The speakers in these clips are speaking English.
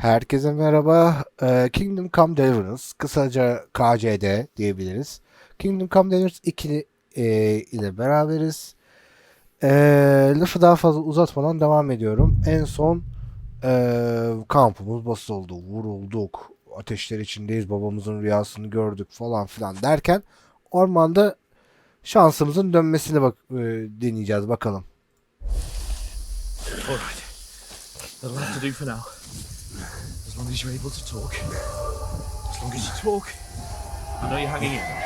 Herkese merhaba. Kingdom Come Deliverance, kısaca KCD diyebiliriz. Kingdom Come Deliverance 2 ile beraberiz. Lafı daha fazla uzatmadan devam ediyorum. En son kampımız basıldı, vurulduk, ateşler içindeyiz, babamızın rüyasını gördük falan filan derken ormanda şansımızın dönmesine deneyeceğiz bakalım. Alright. That'll have to do for now. As long as you're able to talk. As long as you talk, I know you're hanging in there.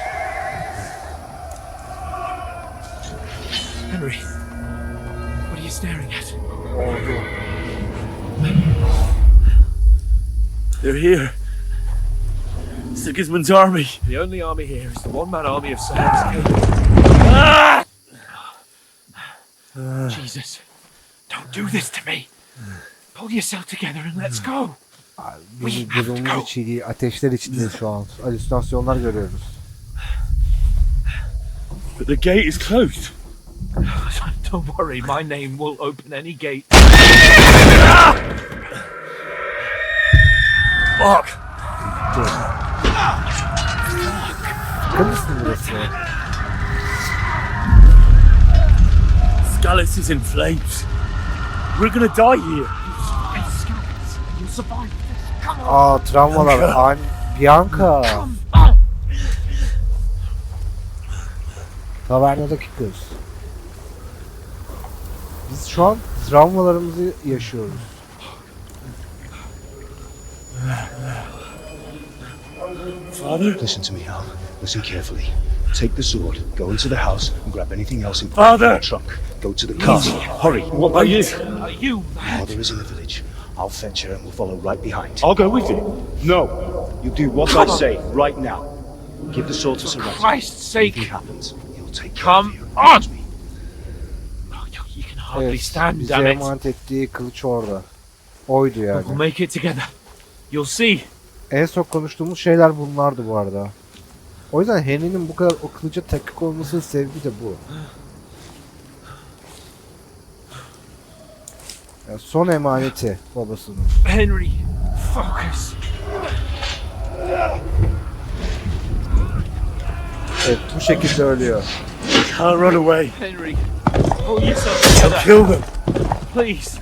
Henry, what are you staring at? They're here. Sigismund's army. The only army here is the one-man army of Kader. Ah! Jesus, don't do this to me. Pull yourself together and let's go. Durumumuz hiç iyi değil. Ateşler içindeyiz şu an. Halüsinasyonlar görüyoruz. But the gate is closed. Don't worry, my name will open any gate. Fuck! Kırmızı burası. Scalus is in flames. We're gonna die here. You'll survive this. Come on. Travmalar. Bianca. Come on. Tavernadaki kız. Biz şu an travmalarımızı yaşıyoruz. Father? Listen to me, Al. Listen carefully. Take the sword, go into the house, and grab anything else in Father! the trunk. Go to the castle. Hurry. What about you? Are you mad? Mother is in the village. I'll fetch her and we'll follow right behind. I'll go with you. No! You do what Come I on. say right now. Give the sword to Sir For Roger. Christ's Anything sake. happens, he'll take care Come of you. on! Trust me. Oh, you can hardly Evet, stand, bize damn it. emanet ettiği kılıç orada. Oydu yani. We'll make it together. You'll see. En son konuştuğumuz şeyler bunlardı bu arada. O yüzden Henry'nin bu kadar o kılıca takık olmasının sebebi de bu. Ya son emaneti babasının. Henry, focus. Evet, bu şekilde ölüyor. Can't run away. Henry, pull yourself together. Kill them. Please.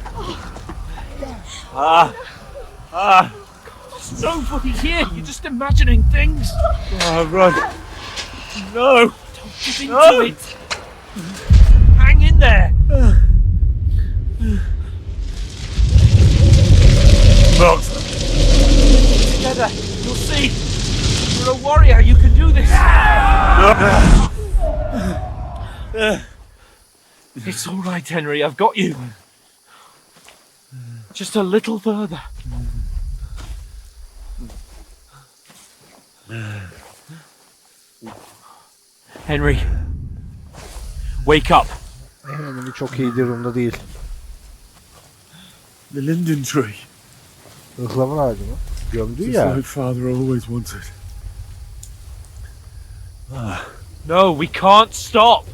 There's nobody here. You're just imagining things. Run. No. Don't give in to it. Hang in there. Not. Together. You'll see. You're a warrior. You can do this. It's all right, Henry. I've got you. Just a little further. Henry, wake up. Henry çok iyi durumda değil. The linden tree. Ihlamur ağacı mı? Gömdü Just ya. like Father always wanted. No, we can't stop.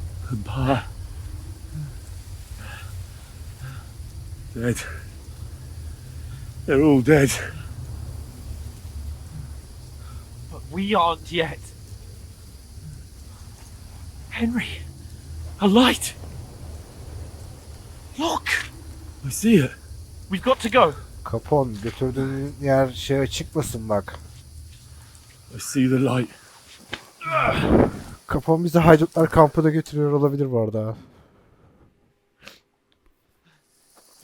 Pa. Dead. They're all dead. But we aren't yet. Henry, a light. Look. I see it. We've got to go. Kapon, götürdüğün yer çıkmasın bak. I see the light. Kapon bizi haydutlar kampına götürüyor olabilir bu arada.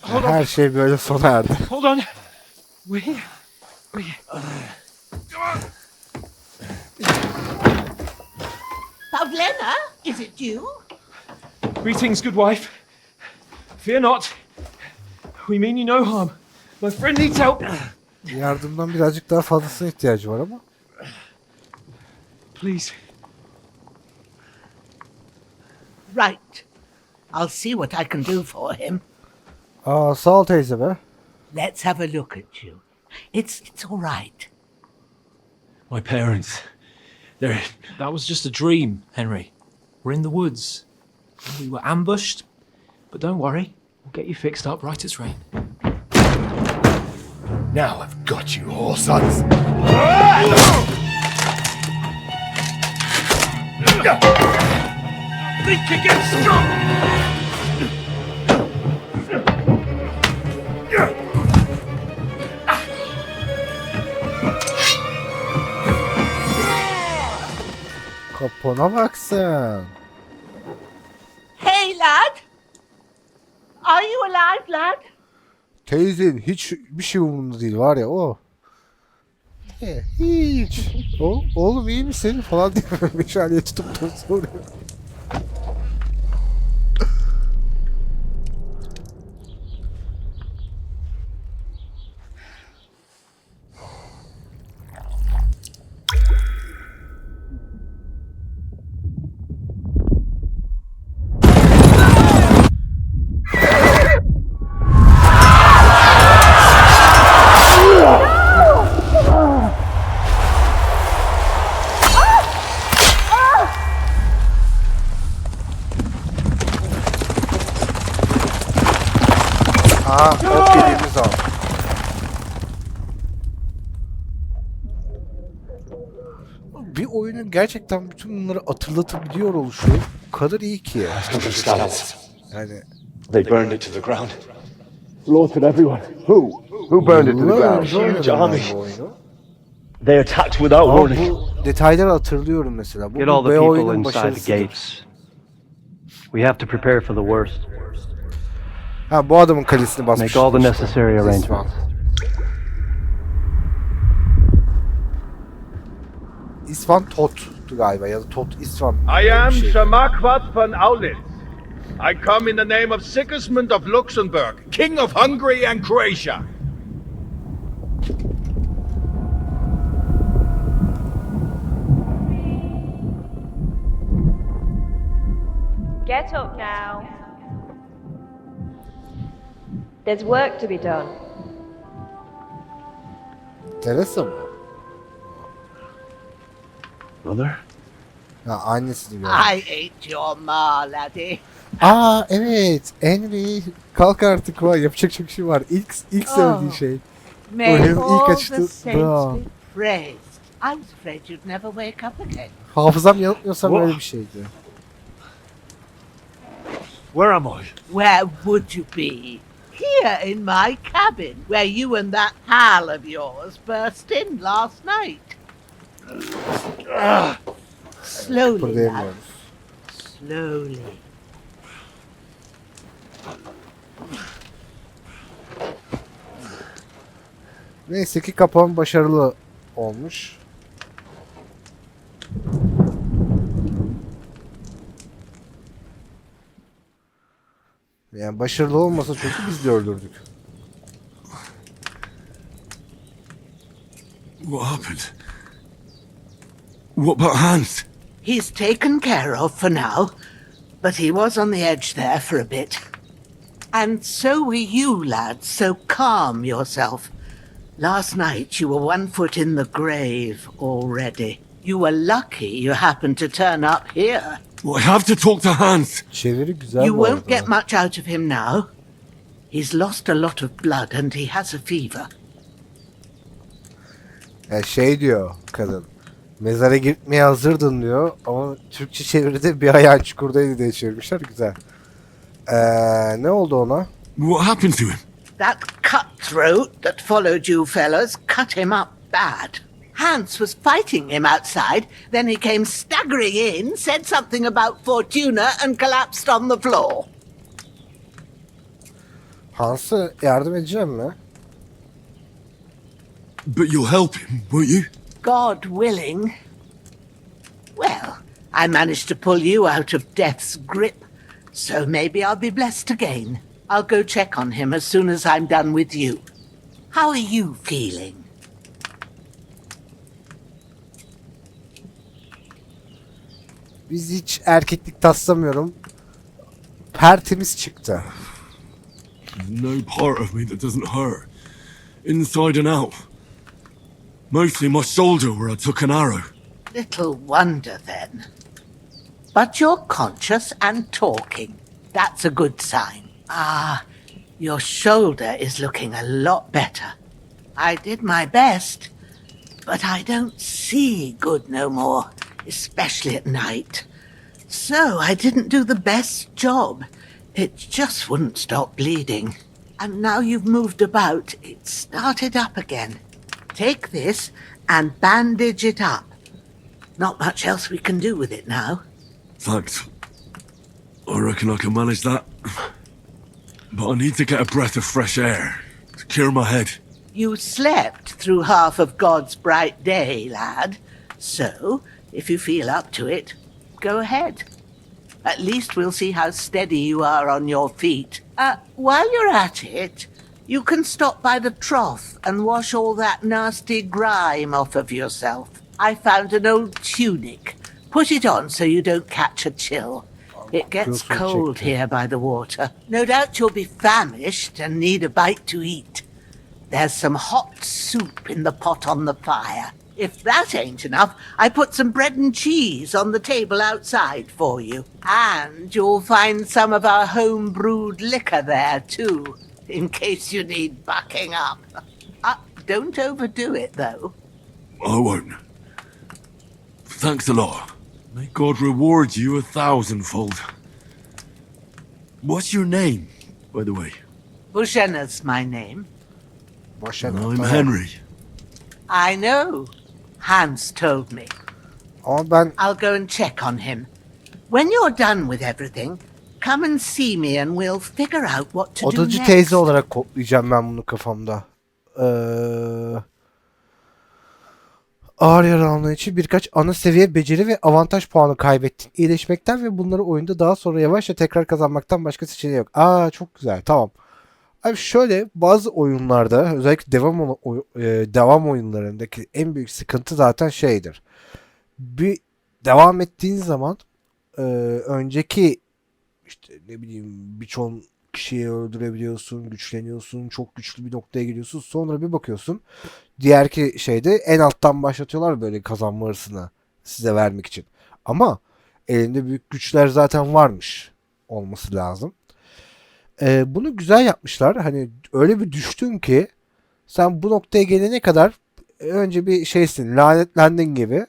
Her şey böyle sona erdi. Hold on. We. Pavlena, is it you? Greetings, good wife. Fear not. We mean you no harm. My friend needs help. Yardımdan birazcık daha fazlasına ihtiyacı var ama. Please. Right. I'll see what I can do for him. Sağ ol teyze be. Let's have a look at you. It's all right. My parents. That was just a dream, Henry. We're in the woods. We were ambushed, but don't worry. We'll get you fixed up right as rain. Now I've got you, all sons. Think against strong! Kapona baksın. Hey, lad! Are you alive, lad? Teyzen hiç bir şey umurunda değil var ya o. Hiç. Oğlum iyi misin falan diye meşaleye tutup soruyor. Aha, o dediğimiz an. Bir oyunun gerçekten bütün bunları hatırlatabiliyor oluşu o kadar iyi ki. Yani They burned it to the ground. Slaughtered everyone. Who burned it to the ground? Huge army. They attacked without Ama warning. bu detayları hatırlıyorum mesela. Bu Get all bir the B people oyunun inside the başarısıdır. gates. We have to prepare for the worst. Ha bu adamın kalesini basmış. Make all the necessary İsvan. arrangements. İsvan Tot'tu galiba ya da Tot İsvan. I am Bir şey. Shamakvat von Aulitz. I come in the name of Sigismund of Luxembourg, King of Hungary and Croatia. Get up now. There's work to be done. Teresa mı? Mother? Ha annesini gördüm. I ain't your ma, laddie. Aa evet. Henry kalk artık var. Yapacak çok şey var. İlk söylediği şey. May Oraya ilk all the açtı. saints Bravo. be praised. I was afraid you'd never wake up again. Hafızam yanıltmıyorsam öyle bir şeydi. Where am I? Where would you be? Here in my cabin, where you and that pal of yours burst in last night. Slowly, lad. Kıpırdayamıyoruz. Slowly. Neyse ki kapağım başarılı olmuş. Yani başarılı olmasa çünkü biz de öldürdük. What happened? What about Hans? He's taken care of for now, but he was on the edge there for a bit. And so were you, lad, so calm yourself. Last night you were 1 foot in the grave already. You were lucky you happened to turn up here. Well, I have to talk to Hans. Çeviri güzel You bu won't arada. get much out of him now. He's lost a lot of blood and he has a fever. Ya şey diyor kadın. Mezara gitmeye hazırdın diyor ama Türkçe çeviride bir ayağın çukurdaydı diye çevirmişler. Güzel. Ne oldu ona? What happened to him? That cutthroat that followed you fellas cut him up bad. Hans was fighting him outside, then he came staggering in, said something about Fortuna and collapsed on the floor. Hans'a yardım edeceğim mi? But you'll help him, won't you? God willing. Well, I managed to pull you out of death's grip, so maybe I'll be blessed again. I'll go check on him as soon as I'm done with you. How are you feeling? Biz hiç erkeklik taslamıyorum. Tertemiz çıktı. There's no part of me that doesn't hurt. Inside and out. Mostly my shoulder where I took an arrow. Little wonder then. But you're conscious and talking. That's a good sign. Ah, your shoulder is looking a lot better. I did my best, but I don't see good no more, especially at night. So I didn't do the best job. It just wouldn't stop bleeding. And now you've moved about, it started up again. Take this and bandage it up. Not much else we can do with it now. Thanks. I reckon I can manage that. But I need to get a breath of fresh air to clear my head. You slept through half of God's bright day, lad. So, if you feel up to it, go ahead. At least we'll see how steady you are on your feet. While you're at it, you can stop by the trough and wash all that nasty grime off of yourself. I found an old tunic. Put it on so you don't catch a chill. It gets cold here by the water. No doubt you'll be famished and need a bite to eat. There's some hot soup in the pot on the fire. If that ain't enough, I put some bread and cheese on the table outside for you. And you'll find some of our home-brewed liquor there, too, in case you need bucking up. Don't overdo it, though. I won't. Thanks a lot. May God reward you 1,000-fold. What's your name, by the way? Bushena's my name. I'm Henry. I know. Hans told me. Ama ben I'll go and check on him. When you're done with everything, come and see me and we'll figure out what to do odacı next. teyze olarak kodlayacağım ben bunu kafamda. Ağır yaralanma için birkaç ana seviye beceri ve avantaj puanı kaybettin. İyileşmekten ve bunları oyunda daha sonra yavaşça tekrar kazanmaktan başka seçeneği yok. Çok güzel, tamam. Abi şöyle, bazı oyunlarda özellikle devam oyunlarındaki en büyük sıkıntı zaten şeydir. Bir devam ettiğin zaman önceki işte ne bileyim birçok kişiyi öldürebiliyorsun, güçleniyorsun, çok güçlü bir noktaya geliyorsun. Sonra bir bakıyorsun diğerki şeyde en alttan başlatıyorlar böyle kazanma hırsını size vermek için. Ama elinde büyük güçler zaten varmış olması lazım. Bunu güzel yapmışlar. Hani öyle bir düştün ki sen bu noktaya gelene kadar önce bir şeysin, lanetlendin gibi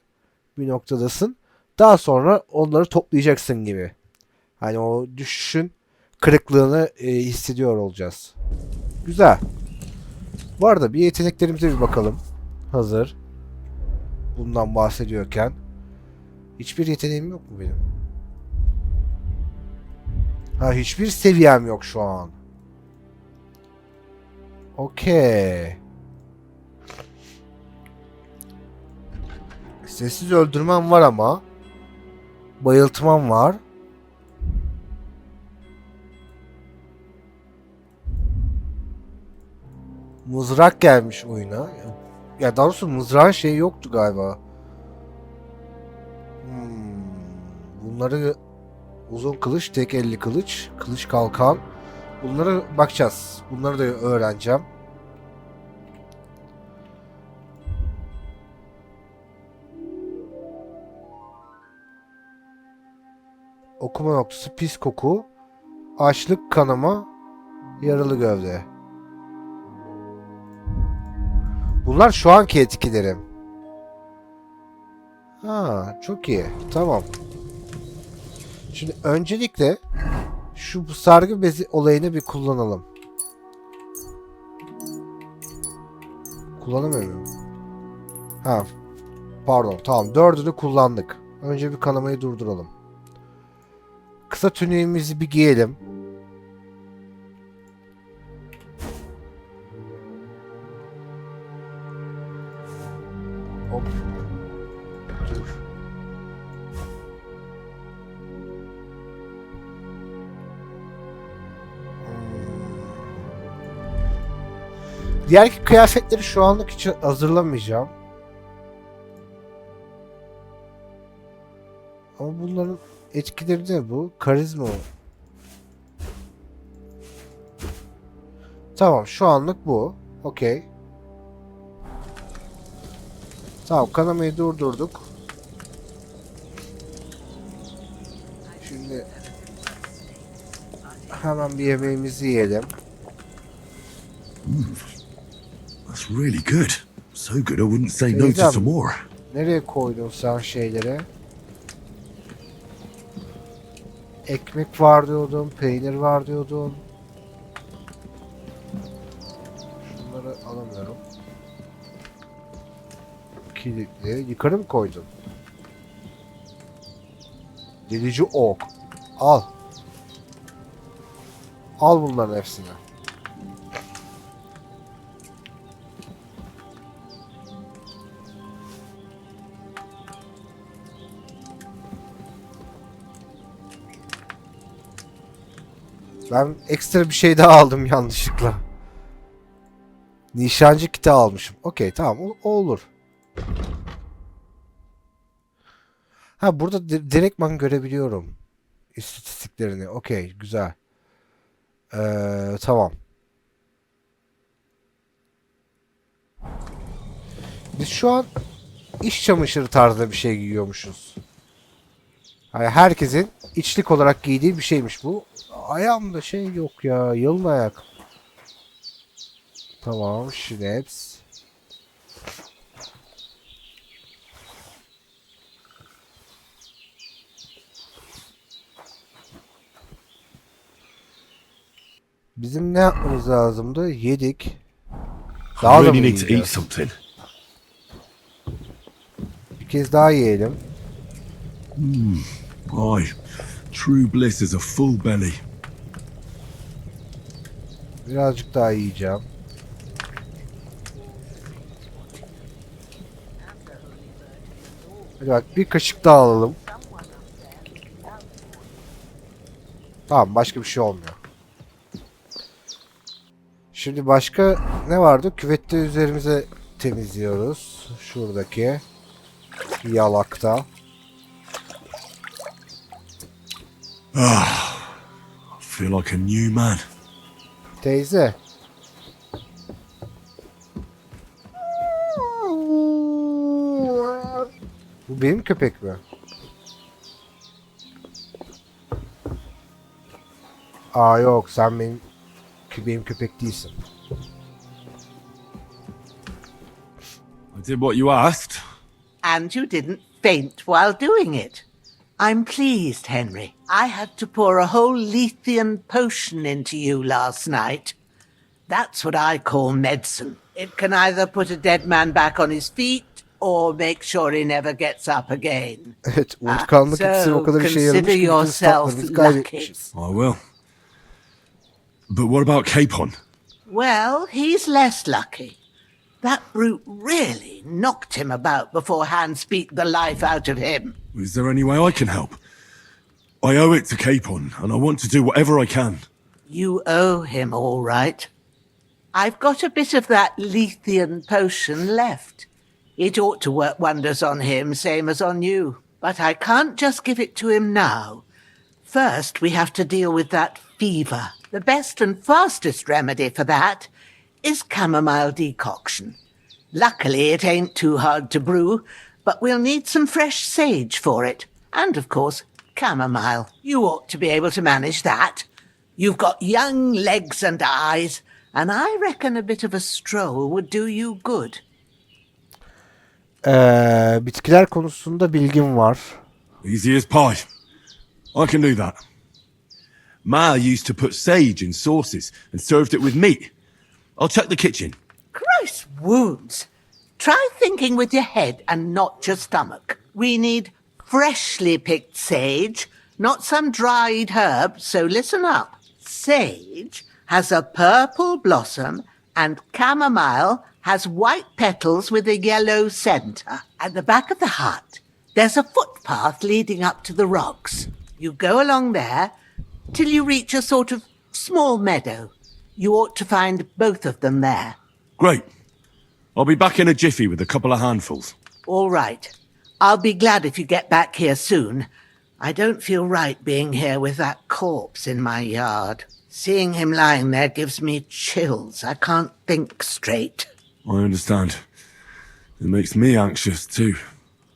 bir noktadasın. Daha sonra onları toplayacaksın gibi. Hani o düşüşün kırıklığını hissediyor olacağız. Güzel. Bu arada bir yeteneklerimize bir bakalım. Hazır. Bundan bahsediyorken. Hiçbir yeteneğim yok mu benim? Hiçbir seviyem yok şu an. Okey. Sessiz öldürmem var ama. Bayıltmam var. Mızrak gelmiş oyuna. Ya daha doğrusu mızrağın şeyi yoktu galiba. Bunları uzun kılıç, tek elli kılıç, kılıç kalkan. Bunlara bakacağız. Bunları da öğreneceğim. Okuma noktası, pis koku, açlık, kanama, yaralı gövde. Bunlar şu anki etkilerim. Çok iyi. Tamam. Şimdi öncelikle şu sargı bezi olayını bir kullanalım. Kullanamıyor muyum? Pardon. Tamam. 4'ünü kullandık. Önce bir kanamayı durduralım. Kısa tüniğimizi bir giyelim. Hop. Dur. Diğer kıyafetleri şu anlık için hazırlamayacağım. Ama bunların etkileri ne bu? Karizma. Tamam, şu anlık bu. Okey. Tamam, kanamayı durdurduk. Şimdi hemen bir yemeğimizi yiyelim. That's really good. So good I wouldn't say no to Teyzem, some more. nereye koydun sen şeyleri? Ekmek var diyordun, peynir var diyordun. Şunları alamıyorum. Kilitli. Yukarı mı koydun? Delici ok. Al. Al bunların hepsini. Ben ekstra bir şey daha aldım yanlışlıkla. Nişancı kiti almışım. Okey, tamam, o olur. Ha, burada direktman görebiliyorum istatistiklerini. Okey, güzel. Tamam. Biz şu an iş çamaşırı tarzında bir şey giyiyormuşuz. Yani herkesin içlik olarak giydiği bir şeymiş bu. Ayağımda şey yok ya. Yalın ayak. Tamam. Şineps. Bizim ne yapmamız lazımdı? Yedik. Daha I da mı really need to eat yiyeceğiz? something. Bir kez daha yiyelim. Aye, true bliss is a full belly. Birazcık daha yiyeceğim. Hadi bak, bir kaşık daha alalım. Tamam, başka bir şey olmuyor. Şimdi başka ne vardı? Küvette üzerimize temizliyoruz. Şuradaki yalakta. I feel like a new man. Teyze. Bu benim köpek mi? Aa yok, sen benim köpek değilsin. I did what you asked. And you didn't faint while doing it. I'm pleased, Henry. I had to pour a whole Lethean potion into you last night. That's what I call medicine. It can either put a dead man back on his feet or make sure he never gets up again. Evet, unutkanlık iksiri o kadar işe yaramış ki bütün yourself statlarımızı lucky. kaybetmişiz. I will. But what about Capon? Well, he's less lucky. That brute really knocked him about before Hans beat the life out of him. Is there any way I can help? I owe it to Capon, and I want to do whatever I can. You owe him, all right. I've got a bit of that Lethean potion left. It ought to work wonders on him, same as on you. But I can't just give it to him now. First, we have to deal with that fever. The best and fastest remedy for that is chamomile decoction. Luckily, it ain't too hard to brew, but we'll need some fresh sage for it. And, of course, chamomile. You ought to be able to manage that. You've got young legs and eyes, and I reckon a bit of a stroll would do you good. Bitkiler konusunda bilgim var. Easy as pie. I can do that. Ma used to put sage in sauces and served it with meat. I'll check the kitchen. Christ wounds! Try thinking with your head and not your stomach. We need freshly picked sage, not some dried herb, so listen up. Sage has a purple blossom and chamomile has white petals with a yellow centre. At the back of the hut, there's a footpath leading up to the rocks. You go along there till you reach a sort of small meadow. You ought to find both of them there. Great. I'll be back in a jiffy with a couple of handfuls. All right. I'll be glad if you get back here soon. I don't feel right being here with that corpse in my yard. Seeing him lying there gives me chills. I can't think straight. I understand. It makes me anxious too.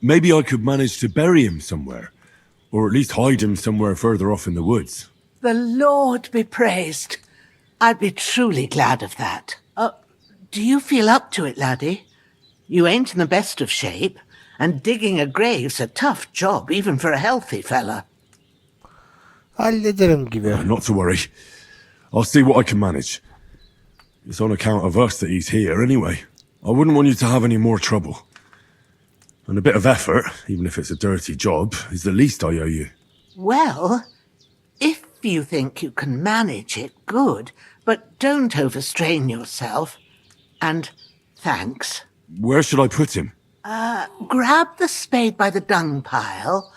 Maybe I could manage to bury him somewhere. Or at least hide him somewhere further off in the woods. The Lord be praised. I'd be truly glad of that. Do you feel up to it, laddie? You ain't in the best of shape, and digging a grave's a tough job, even for a healthy fella. Hallederim gibi. Not to worry. I'll see what I can manage. It's on account of us that he's here anyway. I wouldn't want you to have any more trouble. And a bit of effort, even if it's a dirty job, is the least I owe you. Well, if you think you can manage it, good, but don't overstrain yourself. And thanks. Where should I put him? Grab the spade by the dung pile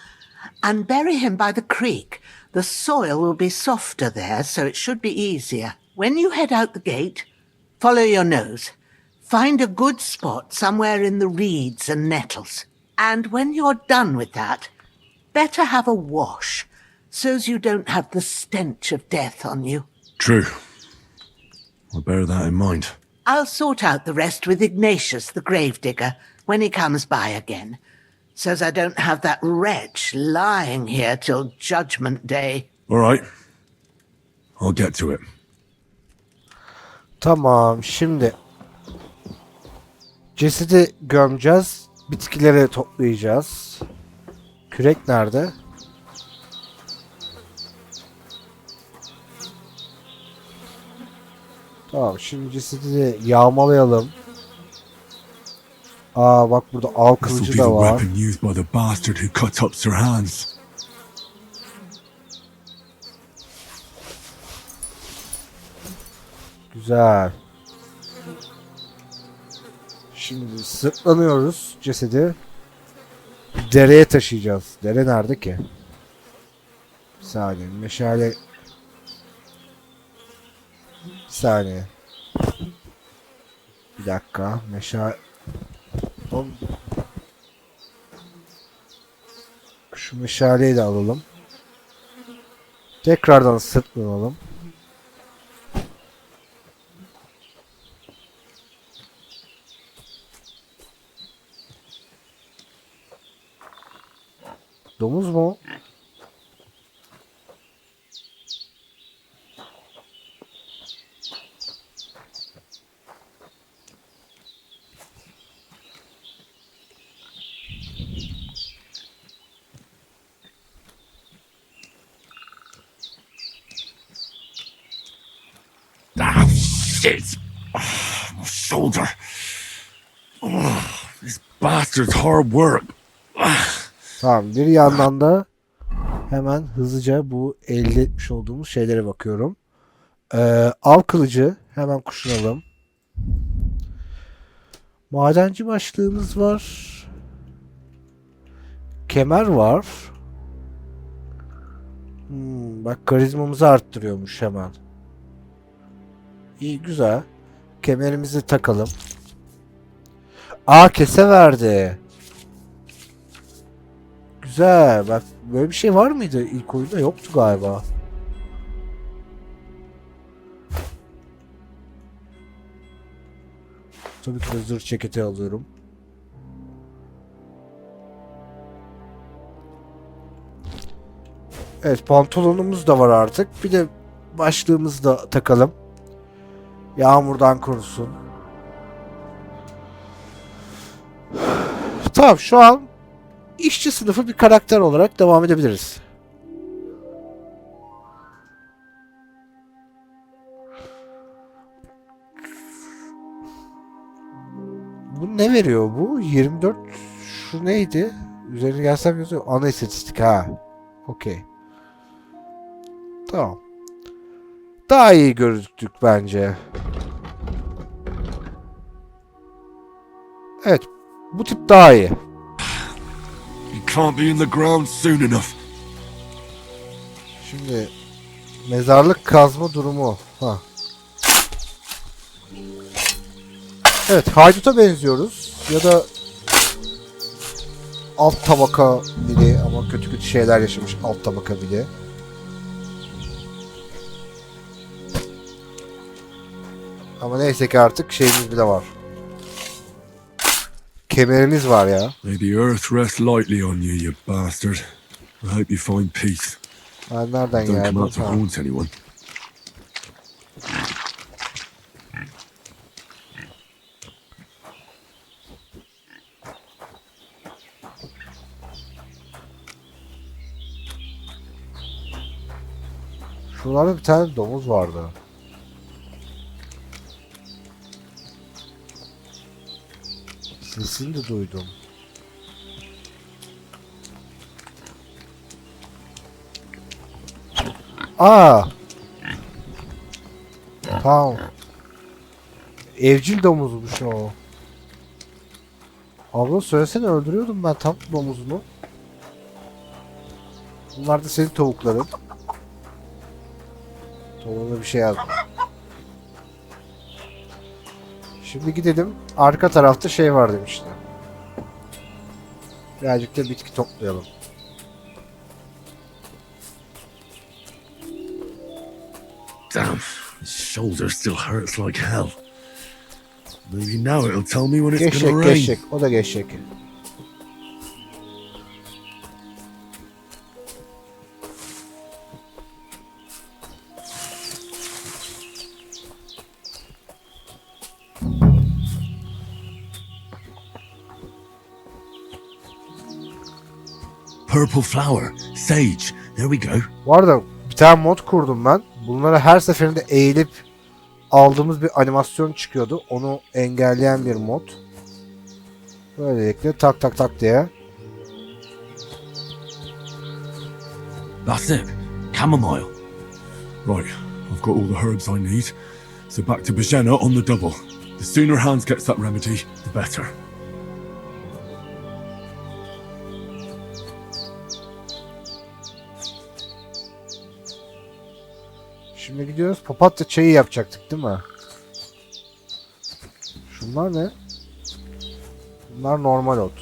and bury him by the creek. The soil will be softer there, so it should be easier. When you head out the gate, follow your nose. Find a good spot somewhere in the reeds and nettles. And when you're done with that, better have a wash, so's you don't have the stench of death on you. True. I'll bear that in mind. I'll sort out the rest with Ignatius, the gravedigger, when he comes by again, so's I don't have that wretch lying here till Judgment Day. All right. I'll get to it. Tamam, şimdi cesedi gömeceğiz. Bitkileri toplayacağız. Kürek nerede? Tamam, şimdi cesedi de yağmalayalım. Aa bak, burada av This will kılıcı be the da var. weapon used by the bastard who cut up Sir Hans. Güzel. Şimdi sırtlanıyoruz cesedi. Dereye taşıyacağız. Dere nerede ki? Bir saniye. Meşale. Bir saniye. Bir dakika. Meşale. Oğlum. Şu meşaleyi de alalım. Tekrardan sırtlanalım. Domuz mu? Ah, shit! Oh, my shoulder. Oh, this bastard's hard work. Tamam, bir yandan da hemen hızlıca bu elde etmiş olduğumuz şeylere bakıyorum. Av kılıcı hemen kuşanalım. Madenci başlığımız var. Kemer var. Bak, karizmamızı arttırıyormuş hemen. İyi, güzel. Kemerimizi takalım. Aa, kese verdi. Güzel. Bak, böyle bir şey var mıydı? İlk oyunda yoktu galiba. Tabii ki de zırh ceketi alıyorum. Evet, pantolonumuz da var artık. Bir de başlığımızı da takalım. Yağmurdan korusun. Tamam, şu an işçi sınıfı bir karakter olarak devam edebiliriz. Bu ne veriyor bu? 24 şu neydi? Üzerine gelsem yazıyor. Ana istatistik, ha. Okey. Tamam. Daha iyi gözüktük bence. Evet. Bu tip daha iyi. You can't be in the ground soon enough. Şimdi mezarlık kazma durumu. Ha. Evet, hayduta benziyoruz. Ya da alt tabaka biri, ama kötü kötü şeyler yaşamış alt tabaka biri. Ama neyse ki artık şeyimiz bile var. Kemerimiz var ya. May the earth rest lightly on you, you bastard. I hope you find peace. Ben nereden Don't come geldim? out to Ha. haunt anyone. Şuralarda bir tane domuz vardı. Sesini de duydum. Aa! Tamam. Evcil domuzmuş o. Abla söylesene, öldürüyordum ben tam domuzunu. Bunlar da senin tavukların. Tavuğuna bir şey yazdım. Şimdi gidelim. Arka tarafta şey var demişti. Birazcık da bitki toplayalım. Damn, his shoulder still hurts like hell. Maybe now it'll tell me when it's Geçecek, gonna rain. geçecek. O da geçecek. Purple flower, sage. There we go. Bu arada bir tane mod kurdum ben. Bunlara her seferinde eğilip aldığımız bir animasyon çıkıyordu. Onu engelleyen bir mod. Böylelikle tak tak tak diye. That's it. Chamomile. Right, I've got all the herbs I need. So back to Bajena on the double. The sooner Hans gets that remedy, the better. Şimdi gidiyoruz. Papatya çayı yapacaktık değil mi? Şunlar ne? Bunlar normal ot.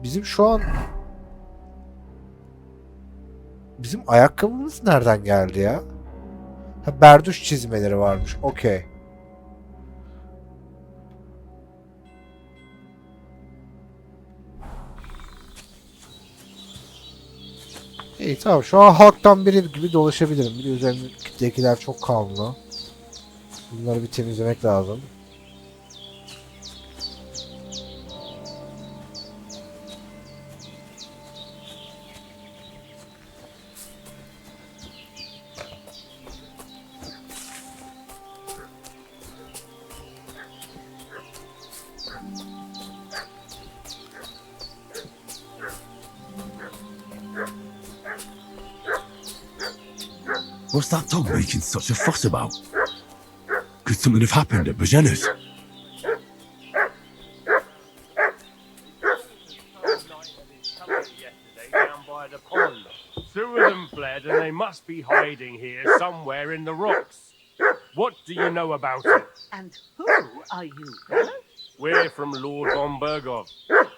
Bizim şu an... Bizim ayakkabımız nereden geldi ya? Ha, berduş çizmeleri varmış. Okey. İyi tamam. Şu an halktan biri gibi dolaşabilirim. Bir de üzerindekiler çok kanlı. Bunları bir temizlemek lazım. What's that dog making such a fuss about? Could something have happened at Bajena's? Down by the pond. Two of them fled and they must be hiding here somewhere in the rocks. What do you know about it? And who are you, fellow? We're from Lord von Bergov,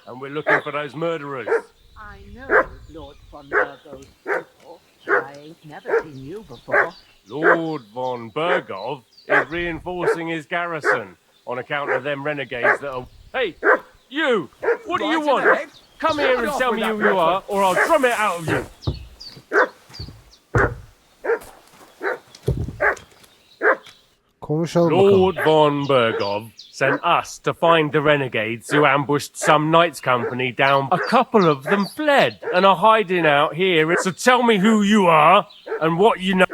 and we're looking for those murderers. I know Lord von Burgo's people. I ain't never seen you before. Lord von Bergov is reinforcing his garrison on account of them renegades that are... Hey, you! What do you want? Come here and tell me who you are, or I'll drum it out of you. Konuşalım bakalım. Lord von Bergov sent us to find the renegades who ambushed some knights company down. A couple of them fled and are hiding out here. So tell me who you are and what you know.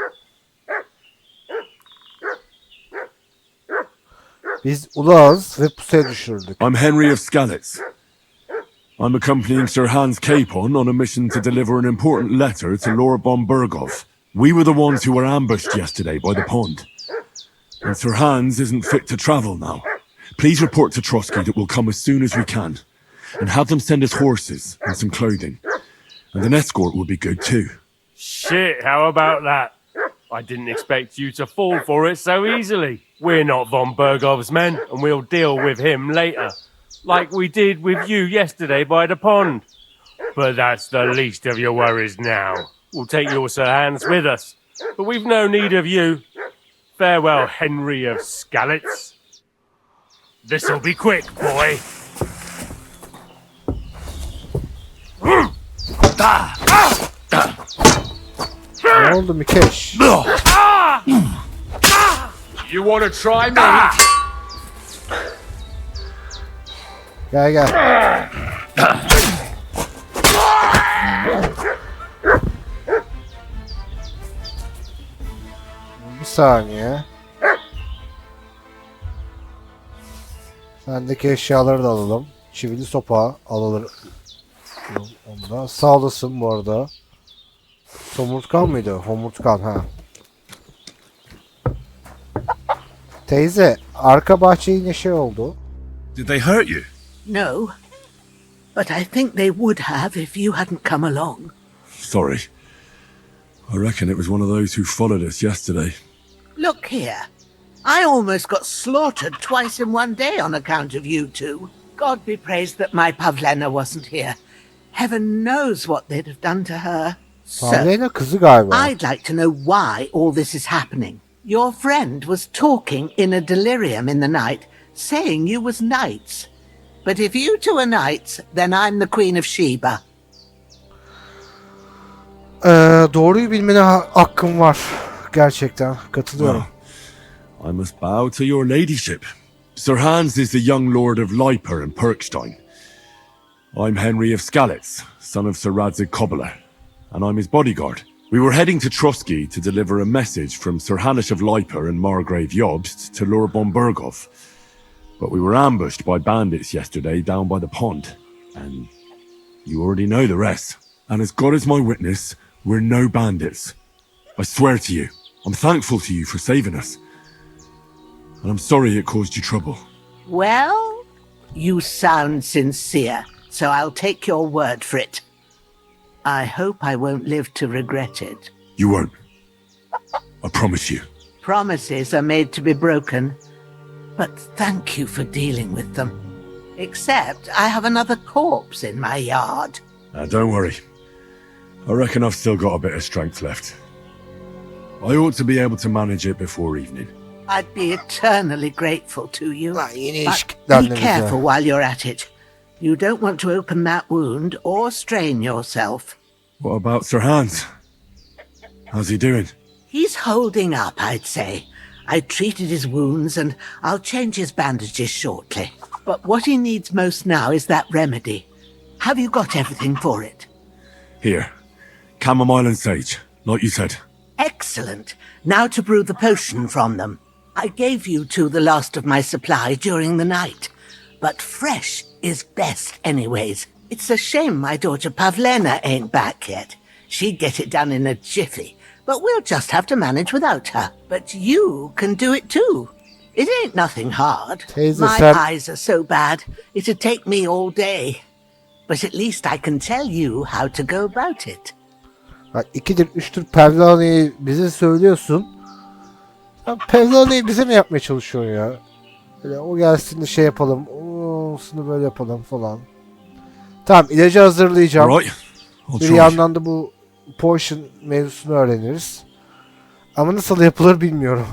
Biz ulağız ve pusuya düşürüldük. I'm Henry of Skalitz. I'm accompanying Sir Hans Capon on a mission to deliver an important letter to Lord von Bergov. We were the ones who were ambushed yesterday by the pond. And Sir Hans isn't fit to travel now. Please report to Trotsky that we'll come as soon as we can. And have them send us horses and some clothing. And an escort would be good too. Shit, how about that? I didn't expect you to fall for it so easily. We're not von Bergov's men, and we'll deal with him later. Like we did with you yesterday by the pond. But that's the least of your worries now. We'll take your Sir Hans with us. But we've no need of you. Farewell, Henry of Skalitz. This'll be quick, boy. Ne oldu Mikeş? You want to try me? Gel gel. saniye. Sendeki eşyaları da alalım. Çivili sopa alır. Onda. Sağ olasın bu arada. Somurtkan mıydı? Homurtkan ha. Teyze, arka bahçe yine şey oldu. Did they hurt you? No, but I think they would have if you hadn't come along. Sorry. I reckon it was one of those who followed us yesterday. Look here. I almost got slaughtered twice in one day on account of you two. God be praised that my Pavlena wasn't here. Heaven knows what they'd have done to her. So, Pavlena kızı galiba. I'd like to know why all this is happening. Your friend was talking in a delirium in the night, saying you was knights. But if you two are knights, then I'm the Queen of Sheba. Doğruyu bilmene hakkım var. Gerçekten katılıyorum. Well, I must bow to your ladyship. Sir Hans is the young lord of Leiper and Perkstein. I'm Henry of Skalitz, son of Sir Radzig Cobbler, and I'm his bodyguard. We were heading to Trotsky to deliver a message from Sir Hanish of Leiper and Margrave Jobst to Lord Bombergov. But we were ambushed by bandits yesterday down by the pond, and you already know the rest. And as God is my witness, we're no bandits. I swear to you, I'm thankful to you for saving us. And I'm sorry it caused you trouble. Well, you sound sincere, so I'll take your word for it. I hope I won't live to regret it. You won't. I promise you. Promises are made to be broken, but thank you for dealing with them. Except I have another corpse in my yard. Don't worry. I reckon I've still got a bit of strength left. I ought to be able to manage it before evening. I'd be eternally grateful to you. Yine But be careful while you're at it. You don't want to open that wound or strain yourself. What about Sir Hans? How's he doing? He's holding up, I'd say. I treated his wounds and I'll change his bandages shortly. But what he needs most now is that remedy. Have you got everything for it? Here. Chamomile and sage, like you said. Excellent. Now to brew the potion from them. I gave you two the last of my supply during the night. But fresh is best anyways. It's a shame my daughter Pavlena ain't back yet. She'd get it done in a jiffy, but we'll just have to manage without her. But you can do it too. It ain't nothing hard. My eyes are so bad, it'd take me all day. But at least I can tell you how to go about it. Bak 2'dir 3'tür Pavlana'yı bize söylüyorsun. Ya Pavlana'yı bize mi yapmaya çalışıyorsun ya? Böyle o gelsin de şey yapalım. Olsun böyle yapalım falan. Tamam, ilacı hazırlayacağım. Right. Bir yandan da bu potion mevzusunu öğreniriz. Ama nasıl yapılır bilmiyorum.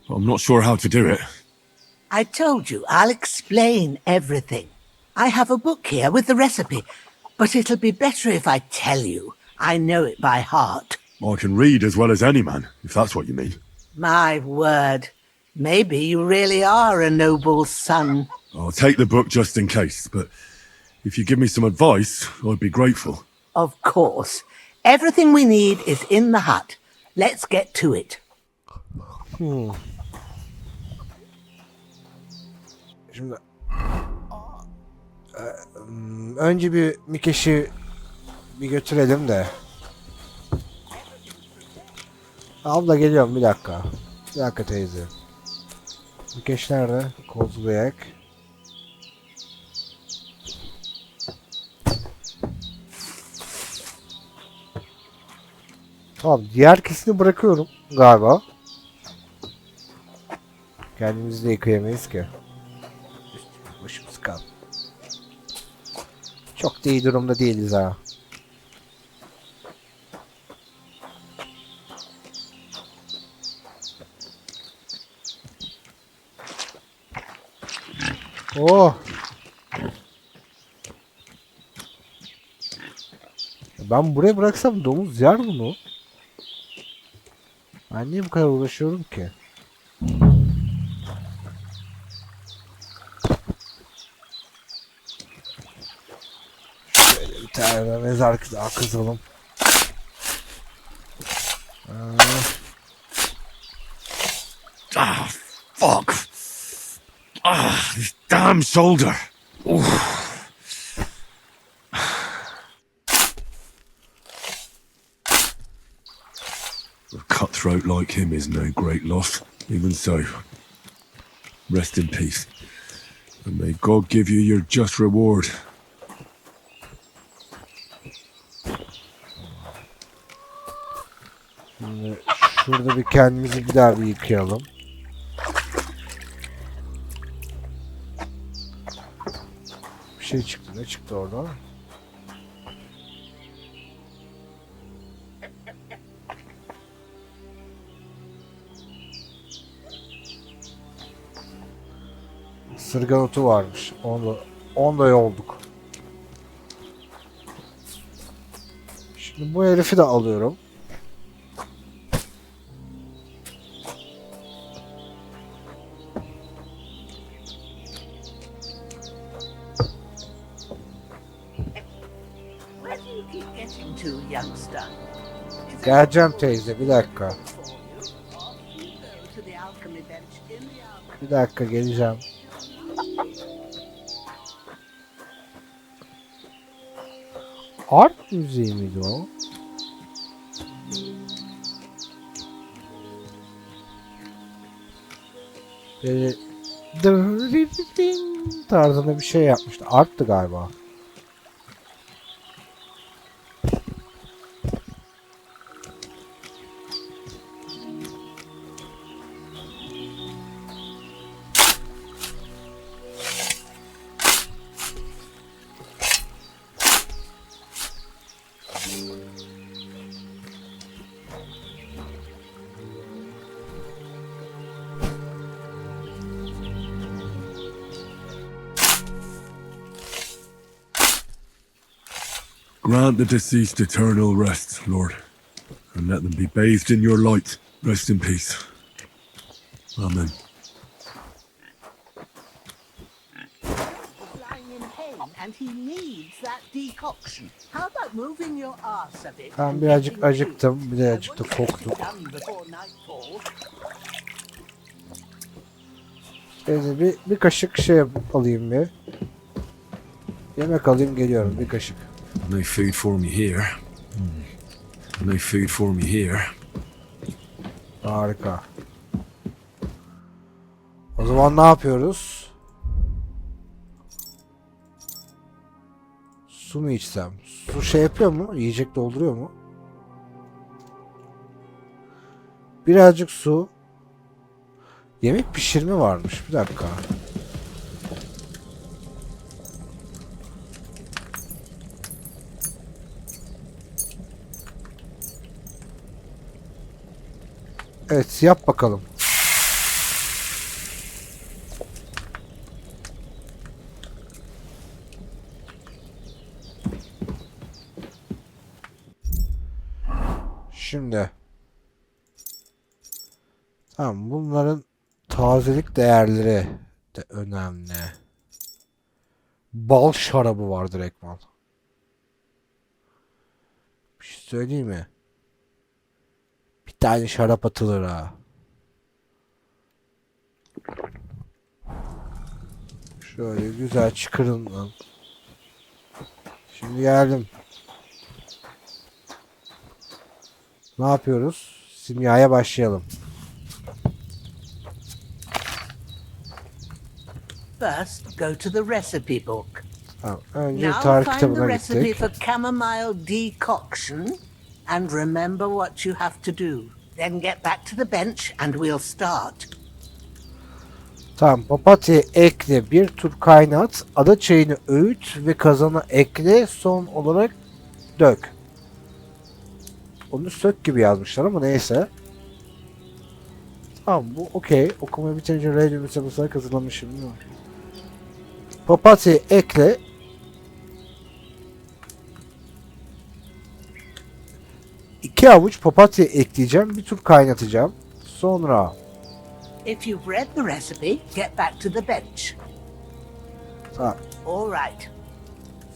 I'm not sure how to do it. I told you, I'll explain everything. I have a book here with the recipe, but it'll be better if I tell you. I know it by heart. I can read as well as any man, if that's what you mean. My word. Maybe you really are a noble son. I'll take the book just in case, but if you give me some advice, I'd be grateful. Of course. Everything we need is in the hut. Let's get to it. Şimdi önce bir Mikeş'i bir götürelim de. Abla geliyorum bir dakika. Bir dakika teyze. Mikeş nerede? Kozlayak. Tamam, diğer kesini bırakıyorum galiba. Kendimizi de yıkayamayız ki. Üstümüz başımız kal. Çok da iyi durumda değiliz ha. Oh. Ben buraya bıraksam domuz yer bunu. Ben niye bu kadar uğraşıyorum ki? Şöyle bir tane mezar daha kazalım. This damn shoulder. A cutthroat like him is no great loss. Even so, rest in peace. And may God give you your just reward. Şimdi şurada bir kendimizi bir daha bir yıkayalım. Bir şey çıktı. Ne çıktı orada? Isırgan otu varmış. Onu da yolduk. Şimdi bu herifi de alıyorum. Where do you keep getting to, youngster? Is it Geleceğim teyze, bir dakika. for you? Off you go to the alchemy bench in the alchemy. Bir dakika geleceğim. Art müziği miydi o? Böyle tarzında bir şey yapmıştı. Arttı galiba. Grant the deceased eternal rest, Lord, and let them be bathed in your light. Rest in peace. Amen. Lying in pain, and he needs that decoction. How about moving your arse a bit? Ben and birazcık getting acıktım. Bir de to- azıcık da I want to get koktum. it done before nightfall. Teyze bir kaşık şey alayım bir. Yemek alayım geliyorum bir kaşık. No food for me here. No food for me here. Harika. O zaman ne yapıyoruz? Su mu içsem? Su şey yapıyor mu? Yiyecek dolduruyor mu? Birazcık su. Yemek pişirme varmış. Bir dakika. Evet, yap bakalım. Şimdi. Tamam, bunların tazelik değerleri de önemli. Bal şarabı var direktman. Bir şey söyleyeyim mi? Bir tane şarap atılır ha. Şöyle güzel çıkarın lan. Şimdi geldim. Ne yapıyoruz? Simyaya başlayalım. First, go to the recipe book. Tamam, önce Now tarih find the kitabına recipe gittik. for chamomile decoction and remember what you have to do. Then get back to the bench and we'll start. Tamam, papatya ekle, bir tur kaynat, ada çayını öğüt ve kazana ekle, son olarak dök. Onu sök gibi yazmışlar ama neyse. Tamam, bu okey. Okumayı bitirince radyo müsabakası hazırlamışım değil mi? Papatya ekle. İki avuç papatya ekleyeceğim, bir tur kaynatacağım. Sonra If you've read the recipe, get back to the bench. tamam. All right.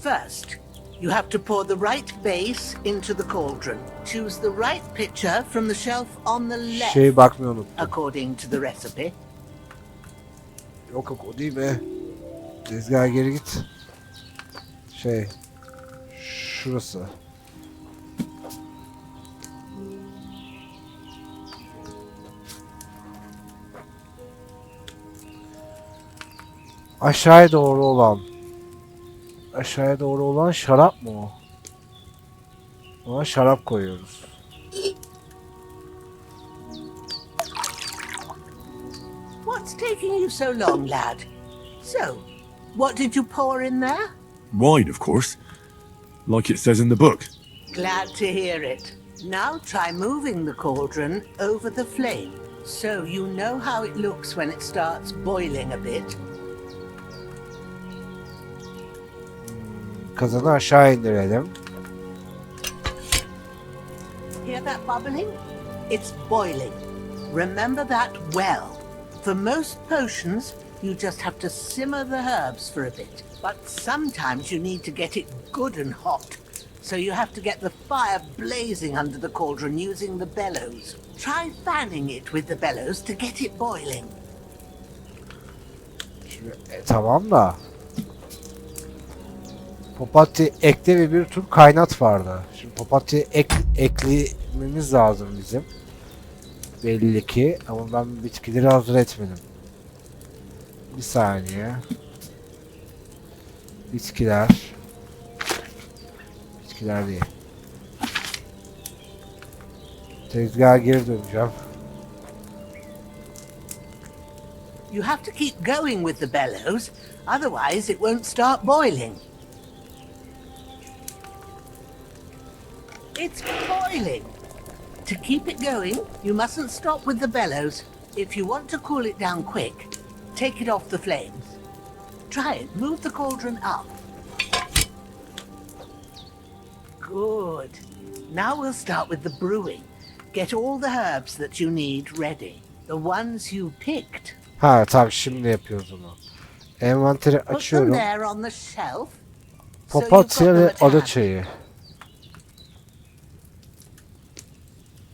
First, you have to pour the right base into the cauldron. Choose the right pitcher from the shelf on the left, Şey bakmayı unuttum. according to the recipe. Yok o değil be. Tezgaha geri git. Şurası. Aşağıya doğru olan. Aşağıya doğru olan şarap mı o? Ona şarap koyuyoruz. What's taking you so long, lad? So, what did you pour in there? Wine, of course. Like it says in the book. Glad to hear it. Now try moving the cauldron over the flame, so you know how it looks when it starts boiling a bit. Kazanı aşağı indirelim. Hear that bubbling? It's boiling. Remember that well. For most potions, you just have to simmer the herbs for a bit. But sometimes you need to get it good and hot. So you have to get the fire blazing under the cauldron using the bellows. Try fanning it with the bellows to get it boiling. Tamam da. Papatya ekle ve bir tur kaynat vardı. Şimdi papatya eklememiz lazım bizim. Belli ki. Ama ben bitkileri hazır etmedim. Bir saniye. Bitkiler. Bitkiler değil. Tezgaha geri döneceğim. You have to keep going with the bellows, otherwise it won't start boiling. It's boiling. To keep it going, you mustn't stop with the bellows. If you want to cool it down quick, take it off the flames. Try it. Move the cauldron up. Good. Now we'll start with the brewing. Get all the herbs that you need ready. The ones you picked. Ha tamam, şimdi yapıyoruz onu. Envanteri Put them açıyorum. there on the shelf. So you've got Papatya them ve at hand. ada çayı.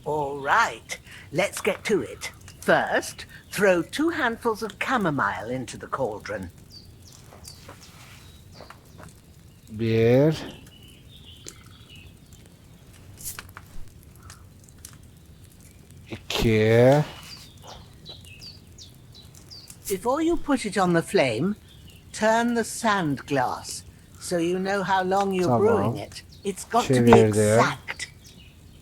All right, let's get to it. First, throw 2 handfuls of chamomile into the cauldron. Bir. İki. Before you put it on the flame, turn the sand glass so you know how long you're Tamam. brewing it. It's got to be Çevirdim. exact.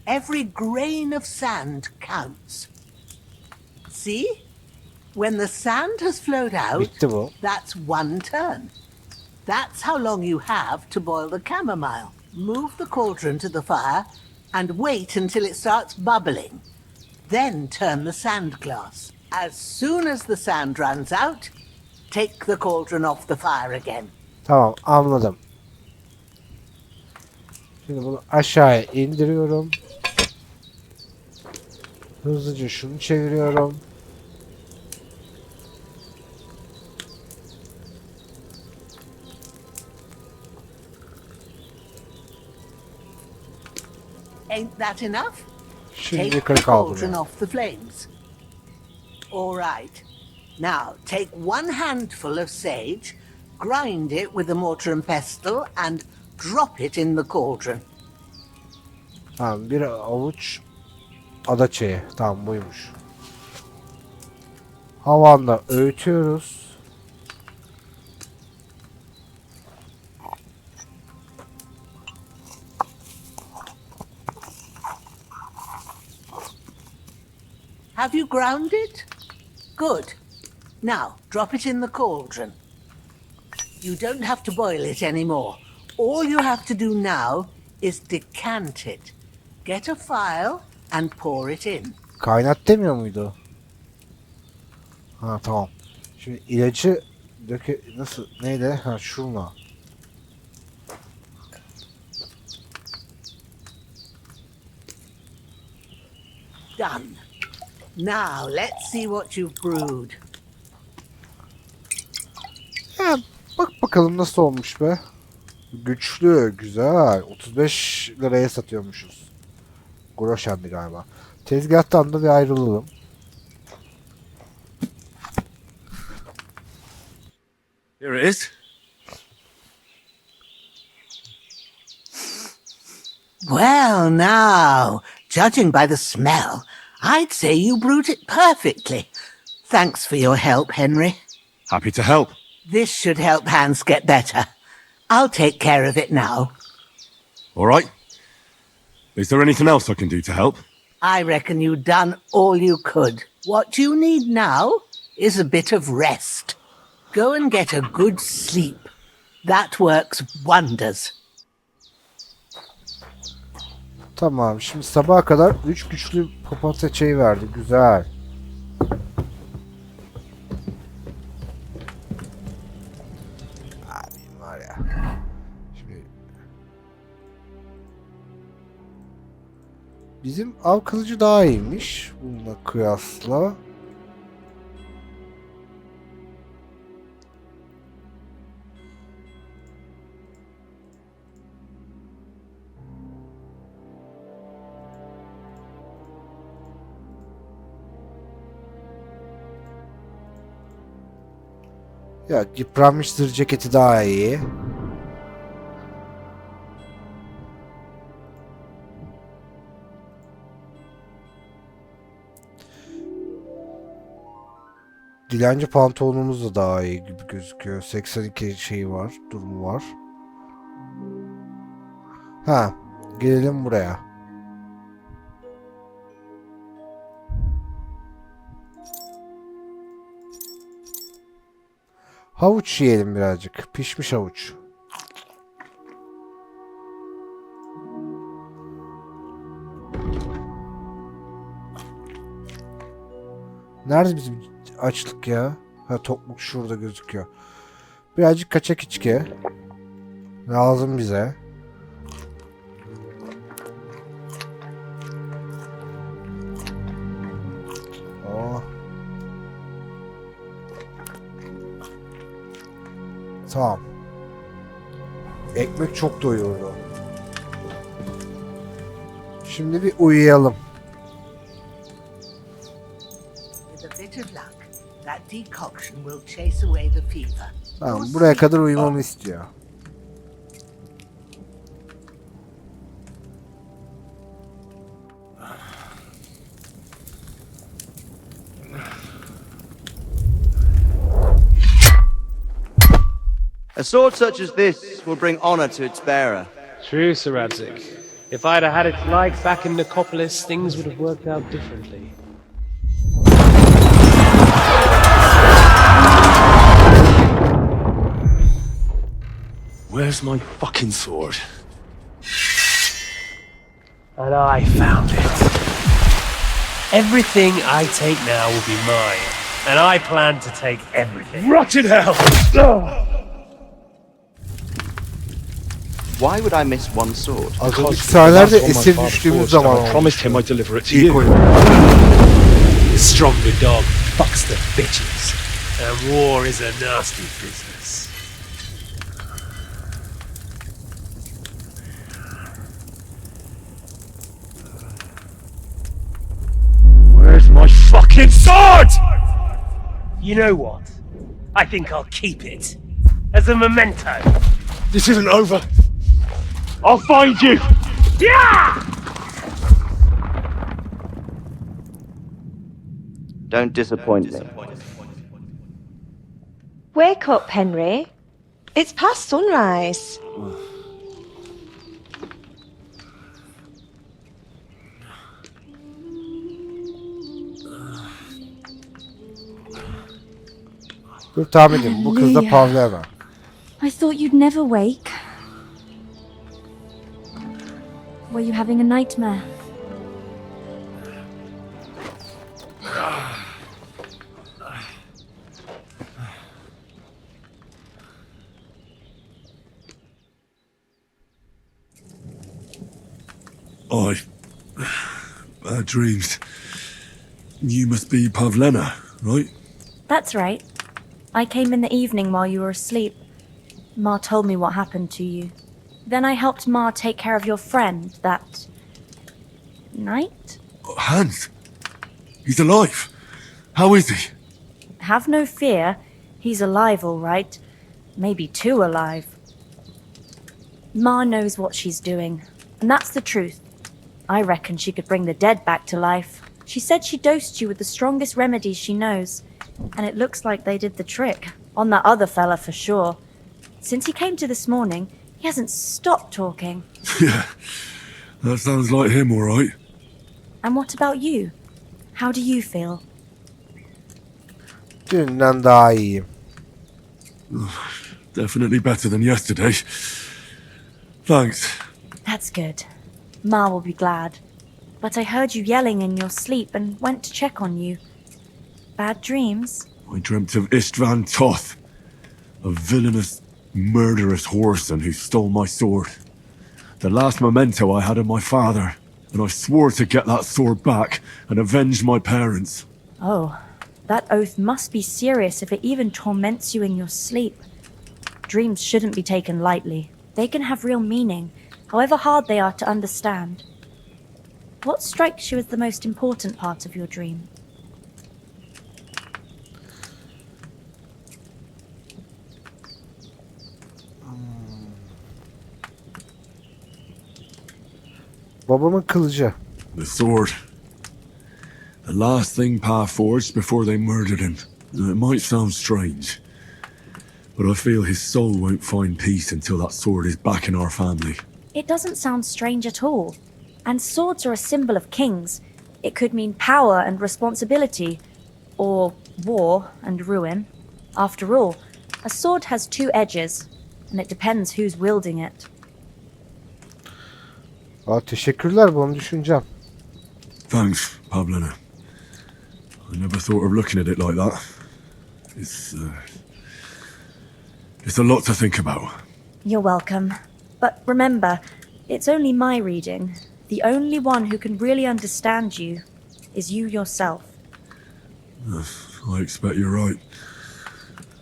Every grain of sand counts. See? When the sand has flowed out, Bitti bu. that's 1 turn. That's how long you have to boil the chamomile. Move the cauldron to the fire and wait until it starts bubbling. Then turn the sand glass. As soon as the sand runs out, take the cauldron off the fire again. Tamam, anladım. Şimdi bunu aşağıya indiriyorum. Hızlıca şunu çeviriyorum. Ain't that enough? Şimdi Take the yukarı cauldron kaldırıyorum. off the flames. All right. Now take 1 handful of sage, grind it with a mortar and pestle, and drop it in the cauldron. Tamam, bir avuç ada çayı. Tamam, buymuş. Havanda öğütüyoruz. Have you ground it? Good. Now, drop it in the cauldron. You don't have to boil it anymore. All you have to do now is decant it. Get a file and pour it in. Kaynat demiyor muydu? Ha tamam. Şimdi ilacı nasıl, neydi? Ha şuna. Done. Now, let's see what you've brewed. Ya, bak bakalım nasıl olmuş be. Güçlü, güzel. 35 liraya satıyormuşuz. Groşendi galiba. Tezgahtan da bir ayrılalım. Here it is. Well, now, judging by the smell, I'd say you brewed it perfectly. Thanks for your help, Henry. Happy to help. This should help Hans get better. I'll take care of it now. All right. Is there anything else I can do to help? I reckon you've done all you could. What you need now is a bit of rest. Go and get a good sleep. That works wonders. Tamam. Şimdi sabaha kadar 3 güçlü papatya çayı verdi. Güzel. Abi var ya. Şimdi bizim av kılıcı daha iyiymiş. Bununla kıyasla. Ya yıpranmış zırh ceketi daha iyi. Dilenci pantolonumuz da daha iyi gibi gözüküyor. 82 şeyi var, durumu var. Ha, gelelim buraya. Havuç yiyelim birazcık. Pişmiş havuç. Nerede bizim açlık ya? Ha, tokluk şurada gözüküyor. Birazcık kaçak içki. Lazım bize. Oh. Tamam. Ekmek çok doyurdu. Şimdi bir uyuyalım. With a bit of luck, that decoction will chase away the fever. Tamam, buraya kadar uyumamı istiyor. A sword such as this will bring honor to its bearer. True, Sir Radzik. If I'd have had it like back in Nicopolis, things would have worked out differently. Where's my fucking sword? And I found it. Everything I take now will be mine, and I plan to take everything. Rot in hell! Why would I miss one sword? Az önceki sahnelerde esir düştüğümüz zaman olmuş. promised him I'd deliver it to İlk you. oyun. The stronger dog fucks the bitches, and war is a nasty business. Where's my fucking sword? You know what? I think I'll keep it as a memento. This isn't over. I'll find you! Yeah! Don't disappoint me. Wake up, Henry. It's past sunrise. Dur tahmin edin. Bu kız da Pavlova. I thought you'd never wake. Were you having a nightmare? I had dreams. You must be Pavlena, right? That's right. I came in the evening while you were asleep. Ma told me what happened to you. Then I helped Ma take care of your friend that night? Hans! He's alive! How is he? Have no fear. He's alive, all right. maybe 2 alive. Ma knows what she's doing, and that's the truth. I reckon she could bring the dead back to life. She said she dosed you with the strongest remedies she knows, and it looks like they did the trick. On that other fella for sure. Since he came to this morning, he hasn't stopped talking. Yeah, that sounds like him, all right. And what about you? How do you feel? Dünden daha iyiyim. Definitely better than yesterday. Thanks. That's good. Ma will be glad. But I heard you yelling in your sleep and went to check on you. Bad dreams? I dreamt of Istvan Toth, a villainous, murderous whoreson who stole my sword. The last memento I had of my father, and I swore to get that sword back and avenge my parents. Oh, that oath must be serious if it even torments you in your sleep. Dreams shouldn't be taken lightly. They can have real meaning, however hard they are to understand. What strikes you as the most important part of your dream? Babamın kılıcı. The sword. The last thing Pa forged before they murdered him. It might sound strange, but I feel his soul won't find peace until that sword is back in our family. It doesn't sound strange at all. And swords are a symbol of kings. It could mean power and responsibility, or war and ruin. After all, a sword has 2 edges, and it depends who's wielding it. Aa, teşekkürler, bunu düşüneceğim. Thanks, Pablina. I never thought of looking at it like that. It's a lot to think about. You're welcome. But remember, it's only my reading. The only one who can really understand you is you yourself. I expect you're right.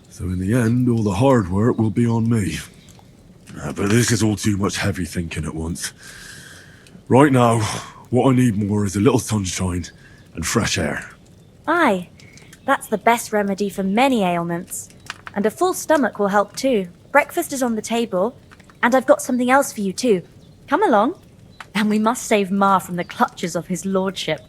So in the end, all the hard work will be on me. But this is all too much heavy thinking at once. Right now, what I need more is a little sunshine and fresh air. Aye, that's the best remedy for many ailments. And a full stomach will help too. Breakfast is on the table, and I've got something else for you too. Come along. And we must save Ma from the clutches of his lordship.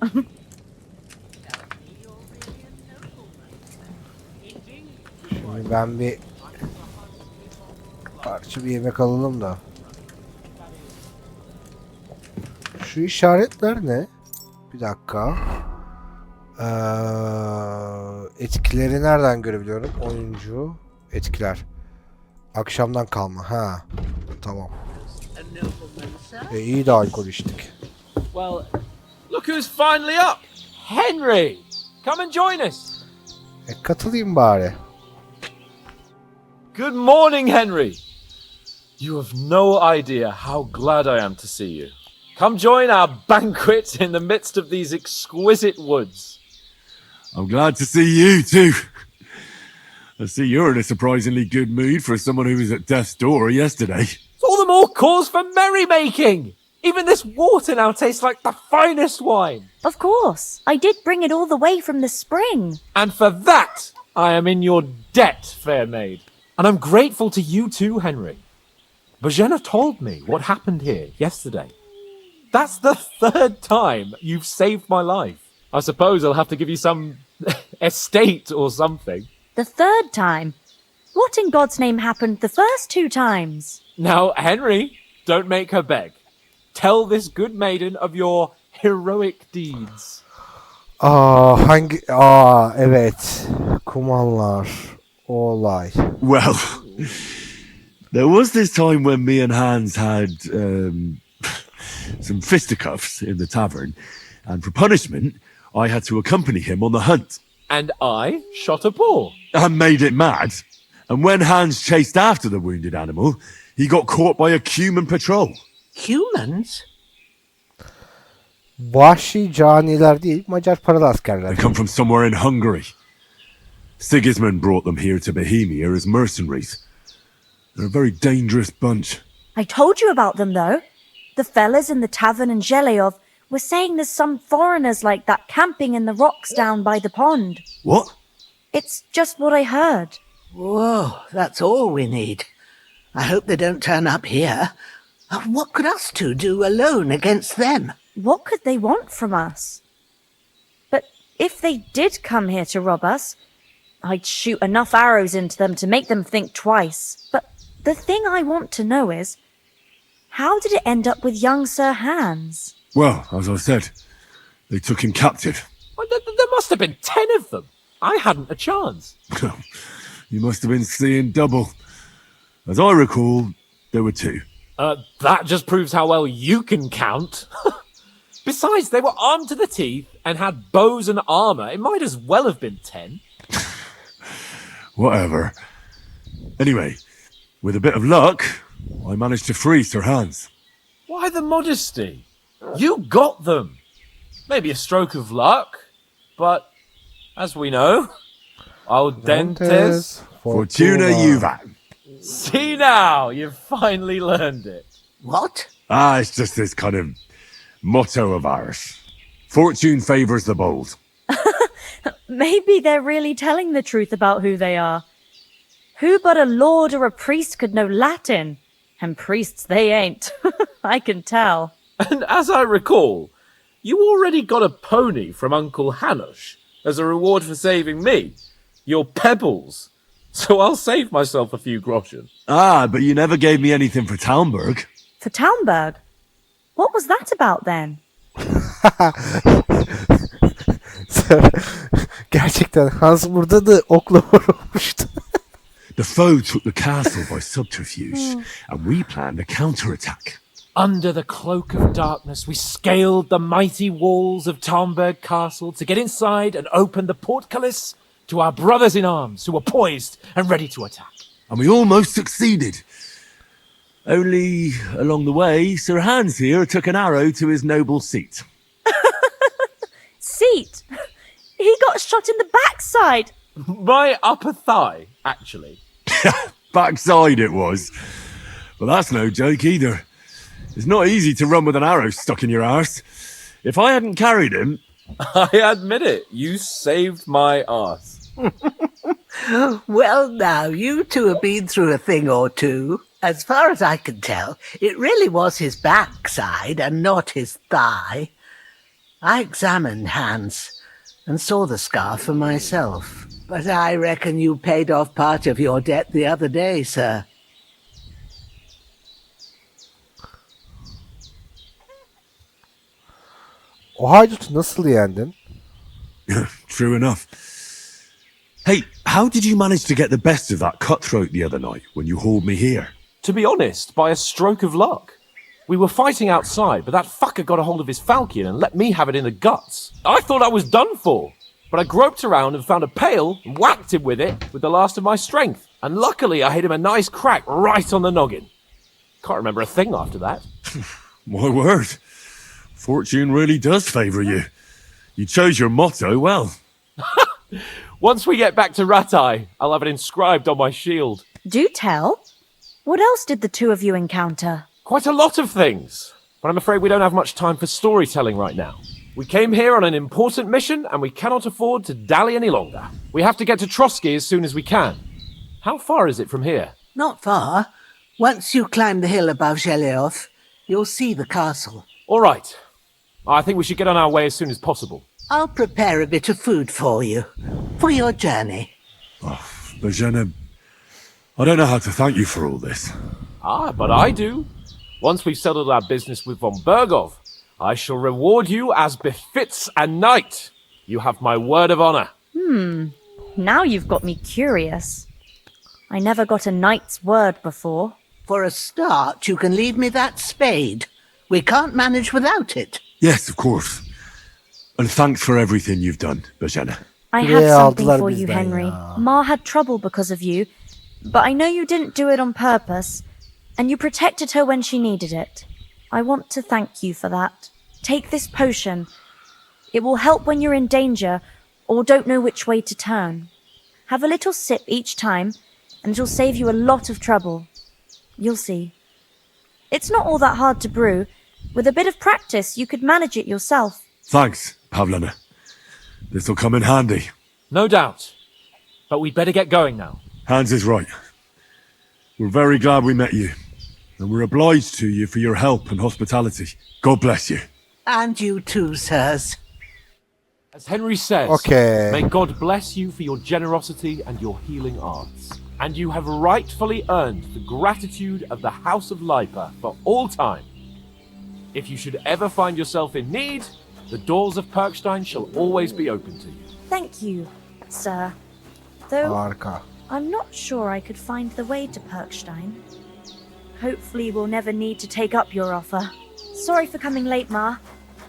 Şimdi ben bir parça bir yemek alalım da. Şu işaretler ne? Bir dakika. Etkileri nereden görebiliyorum? Oyuncu etkiler. Akşamdan kalma. Ha. Tamam. İyi de alkol içtik. Well, look who's finally up! Henry! Come and join us! Katılayım bari. Good morning, Henry! You have no idea how glad I am to see you. Come join our banquet in the midst of these exquisite woods. I'm glad to see you too. I see you're in a surprisingly good mood for someone who was at death's door yesterday. All the more cause for merrymaking! Even this water now tastes like the finest wine. Of course. I did bring it all the way from the spring. And for that, I am in your debt, fair maid. And I'm grateful to you too, Henry. Bojena told me what happened here yesterday. That's the 3rd time you've saved my life. I suppose I'll have to give you some estate or something. The 3rd time? What in God's name happened the first 2 times? Now, Henry, don't make her beg. Tell this good maiden of your heroic deeds. Evet. Kumanlar. Olay. Well, there was this time when me and Hans had some fisticuffs in the tavern, and for punishment, I had to accompany him on the hunt. And I shot a boar. And made it mad. And when Hans chased after the wounded animal, he got caught by a human patrol. Humans? Vahşi caniler değil, Macar paralı askerler. They come from somewhere in Hungary. Sigismund brought them here to Bohemia as mercenaries. They're a very dangerous bunch. I told you about them though. The fellas in the tavern in Zheleyov were saying there's some foreigners like that camping in the rocks down by the pond. What? It's just what I heard. Whoa, that's all we need. I hope they don't turn up here. What could us two do alone against them? What could they want from us? But if they did come here to rob us, I'd shoot enough arrows into them to make them think twice. But the thing I want to know is, how did it end up with young Sir Hans? Well, as I said, they took him captive. Well, there must have been 10 of them. I hadn't a chance. You must have been seeing double. As I recall, there were 2. That just proves how well you can count. Besides, they were armed to the teeth and had bows and armour. It might as well have been 10. Whatever. Anyway, with a bit of luck, I managed to free Sir Hans. Why the modesty? You got them. Maybe a stroke of luck, but as we know, audentes Fortuna juvat. See now, you've finally learned it. What? It's just this kind of motto of ours. Fortune favours the bold. Maybe they're really telling the truth about who they are. Who but a lord or a priest could know Latin? And priests they ain't. I can tell. And as I recall, you already got a pony from Uncle Hanush as a reward for saving me. Your pebbles. So I'll save myself a few groschen. But you never gave me anything for Talmberg. For Talmberg? What was that about then? Gerçekten Hans burada da okla vurulmuştu. The foe took the castle by subterfuge, and we planned a counterattack. Under the cloak of darkness, we scaled the mighty walls of Talmberg Castle to get inside and open the portcullis to our brothers in arms who were poised and ready to attack. And we almost succeeded. Only, along the way, Sir Hans here took an arrow to his noble seat. Seat? He got shot in the backside. My upper thigh, actually. Backside it was. But that's no joke either. It's not easy to run with an arrow stuck in your arse. If I hadn't carried him... I admit it, you saved my arse. Well, now, you two have been through a thing or two. As far as I can tell, it really was his backside and not his thigh. I examined Hans and saw the scar for myself. But I reckon you paid off part of your debt the other day, sir. O haydutu nasıl yendin? True enough. Hey, how did you manage to get the best of that cutthroat the other night when you hauled me here? To be honest, by a stroke of luck. We were fighting outside, but that fucker got a hold of his falchion and let me have it in the guts. I thought I was done for, but I groped around and found a pail and whacked him with it with the last of my strength. And luckily I hit him a nice crack right on the noggin. Can't remember a thing after that. My word. Fortune really does favour you. You chose your motto well. Once we get back to Ratai, I'll have it inscribed on my shield. Do tell. What else did the two of you encounter? Quite a lot of things, but I'm afraid we don't have much time for storytelling right now. We came here on an important mission, and we cannot afford to dally any longer. We have to get to Trotsky as soon as we can. How far is it from here? Not far. Once you climb the hill above Zheleov, you'll see the castle. All right. I think we should get on our way as soon as possible. I'll prepare a bit of food for you, for your journey. Bozhena, I don't know how to thank you for all this. But I do. Once we've settled our business with von Bergov, I shall reward you as befits a knight. You have my word of honor. Now you've got me curious. I never got a knight's word before. For a start, you can leave me that spade. We can't manage without it. Yes, of course. And thanks for everything you've done, Bozhena. I have something for you, Henry. Ma had trouble because of you, but I know you didn't do it on purpose, and you protected her when she needed it. I want to thank you for that. Take this potion. It will help when you're in danger or don't know which way to turn. Have a little sip each time, and it'll save you a lot of trouble. You'll see. It's not all that hard to brew. With a bit of practice, you could manage it yourself. Thanks, Pavlana. This'll come in handy. No doubt. But we'd better get going now. Hans is right. We're very glad we met you. And we're obliged to you for your help and hospitality. God bless you. And you too, sirs. As Henry says, Okay. may God bless you for your generosity and your healing arts. And you have rightfully earned the gratitude of the House of Lipa for all time. If you should ever find yourself in need, the doors of Perkstein shall always be open to you. Thank you, sir. Though Harika. I'm not sure I could find the way to Perkstein. Hopefully we'll never need to take up your offer. Sorry for coming late, Ma.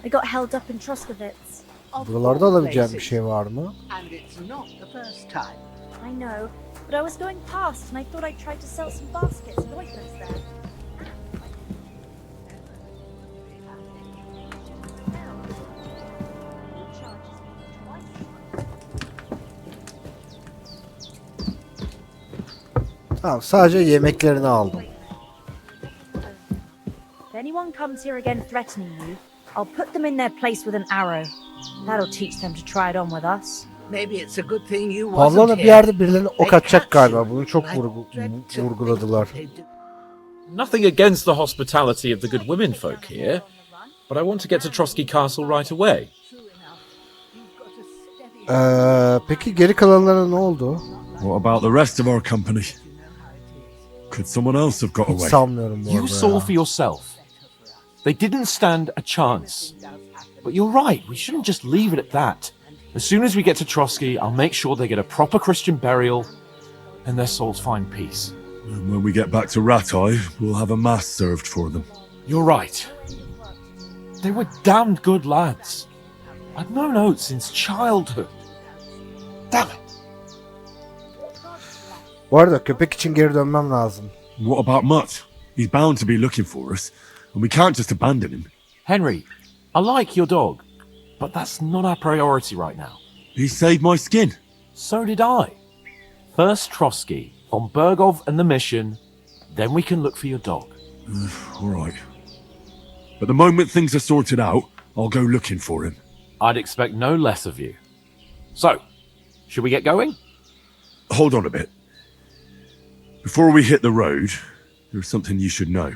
I got held up in Troskowitz. Buralarda alabileceğim bir şey var mı? And it's not the first time. I know, but I was going past and I thought I'd try to sell some baskets and ointments there. Tamam, sadece yemeklerini aldım. If anyone comes here again threatening you, I'll put them in their place with an arrow. That'll teach them to try it on with us. Maybe it's a good thing you Pavlova wasn't bir here. yerde birilerine ok They atacak catch galiba. you. Bunu çok I dread to vurguladılar. think they do. Nothing against the hospitality of the good women folk here, but I want to get to Trotsky Castle right away. Peki geri kalanlara ne oldu? What about the rest of our company? Could someone else have got Hiç away? sanmıyorum bu You arada saw ya. for yourself. They didn't stand a chance. But you're right, we shouldn't just leave it at that. As soon as we get to Trotsky, I'll make sure they get a proper Christian burial and their souls find peace. And when we get back to Ratai, we'll have a mass served for them. You're right. They were damned good lads. I've known Oates since childhood. Damn it. Bu arada köpek için geri dönmem lazım. What about Mutt? He's bound to be looking for us, and we can't just abandon him. Henry, I like your dog, but that's not our priority right now. He saved my skin. So did I. First Trotsky, von Bergov and the mission, then we can look for your dog. All right. But the moment things are sorted out, I'll go looking for him. I'd expect no less of you. So, should we get going? Hold on a bit. Before we hit the road, there's something you should know.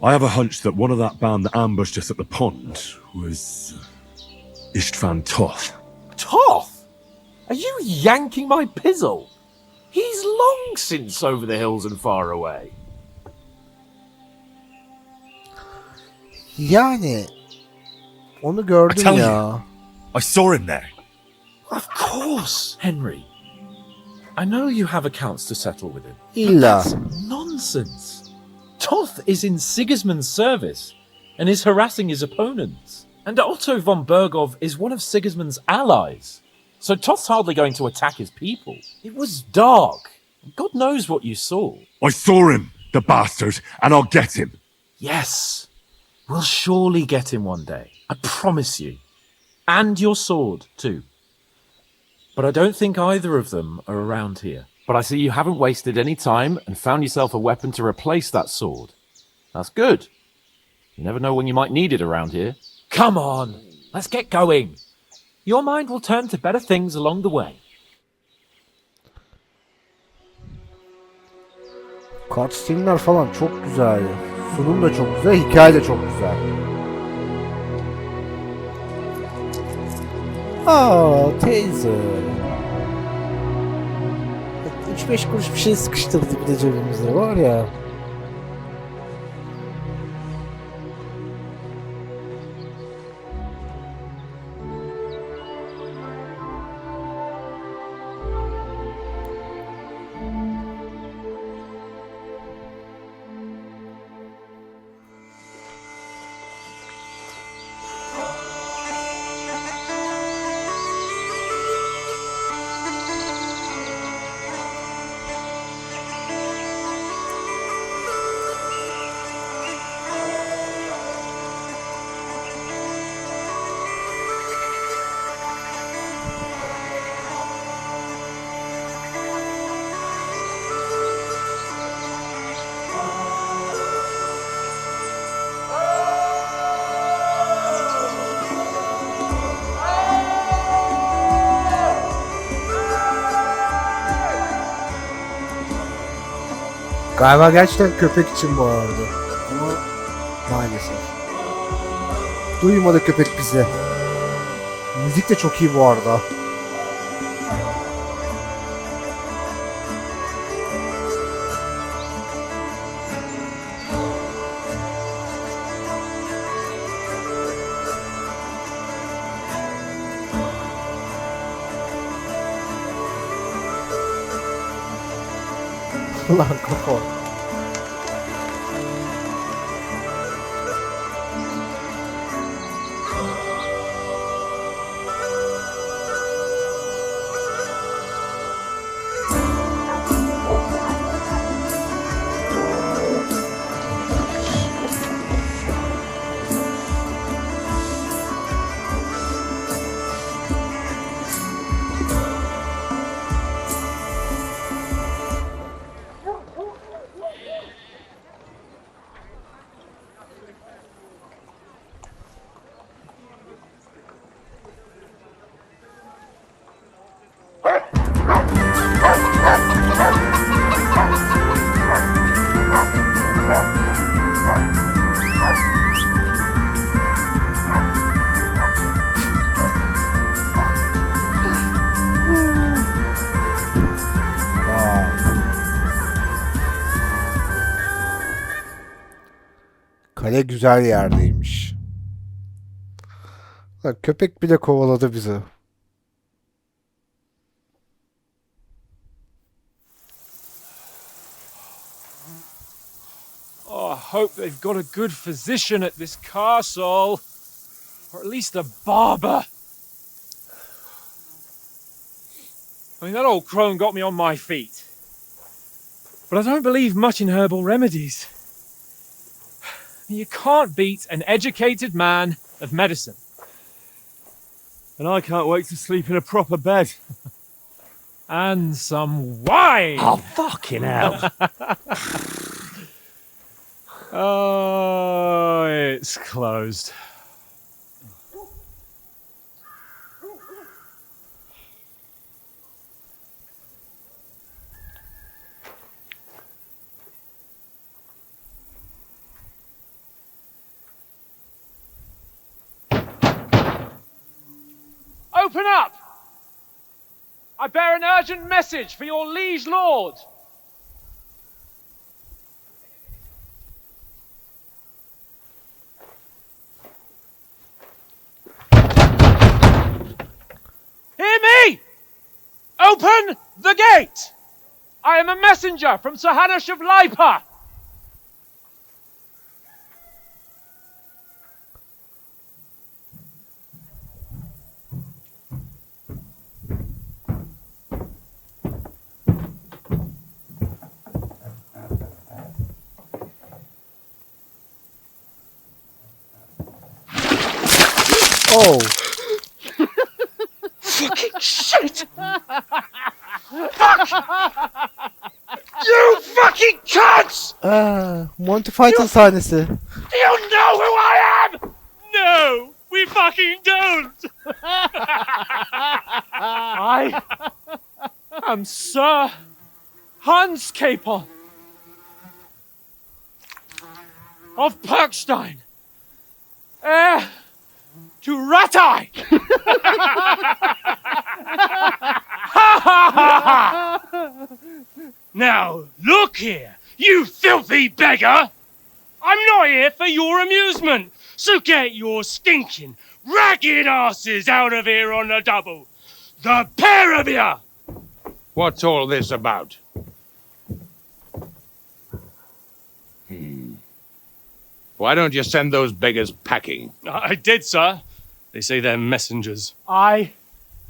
I have a hunch that one of that band that ambushed us at the pond was Istvan Toth. Toth? Are you yanking my pizzle? He's long since over the hills and far away. Yani onu I gördüm tell ya. you, I saw him there. Of course, Henry. I know you have accounts to settle with him. but İlla. That's nonsense. Toth is in Sigismund's service and is harassing his opponents. And Otto von Bergov is one of Sigismund's allies. So Toth's hardly going to attack his people. It was dark. God knows what you saw. I saw him, the bastard, and I'll get him. Yes, we'll surely get him one day. I promise you. And your sword, too. But I don't think either of them are around here. But I see you haven't wasted any time and found yourself a weapon to replace that sword. That's good. You never know when you might need it around here. Come on, let's get going. Your mind will turn to better things along the way. Cutscene'ler falan çok güzel. Sunum da çok güzel, hikaye de çok güzel. Aa teyze. 3-5 kuruş bir şey sıkıştırdı bir de cebimizde var ya. Galiba gerçekten köpek için bu arada. Ama maalesef. Duymadı köpek bizi. Müzik de çok iyi bu arada. Lan kafa. Kale güzel yerdeymiş. Lan köpek bile kovaladı bizi. Oh, I hope they've got a good physician at this castle. Or at least a barber. I mean, that old crone got me on my feet. But I don't believe much in herbal remedies. You can't beat an educated man of medicine. And I can't wait to sleep in a proper bed. And some wine! Oh, fucking hell. Oh, it's closed. Open up! I bear an urgent message for your liege lord. Hear me! Open the gate! I am a messenger from Sir Hanush of Lipa. Oh. Fucking shit! Fuck! You fucking cunts! Monty Python sahnesi. Do you know who I am? No, we fucking don't! I am Sir Hans Capon of Perkstein, heir to Ratai! Now, look here, you filthy beggar! I'm not here for your amusement, so get your stinking, ragged asses out of here on the double! The pair of you! What's all this about? Why don't you send those beggars packing? I did, sir. They say they're messengers. I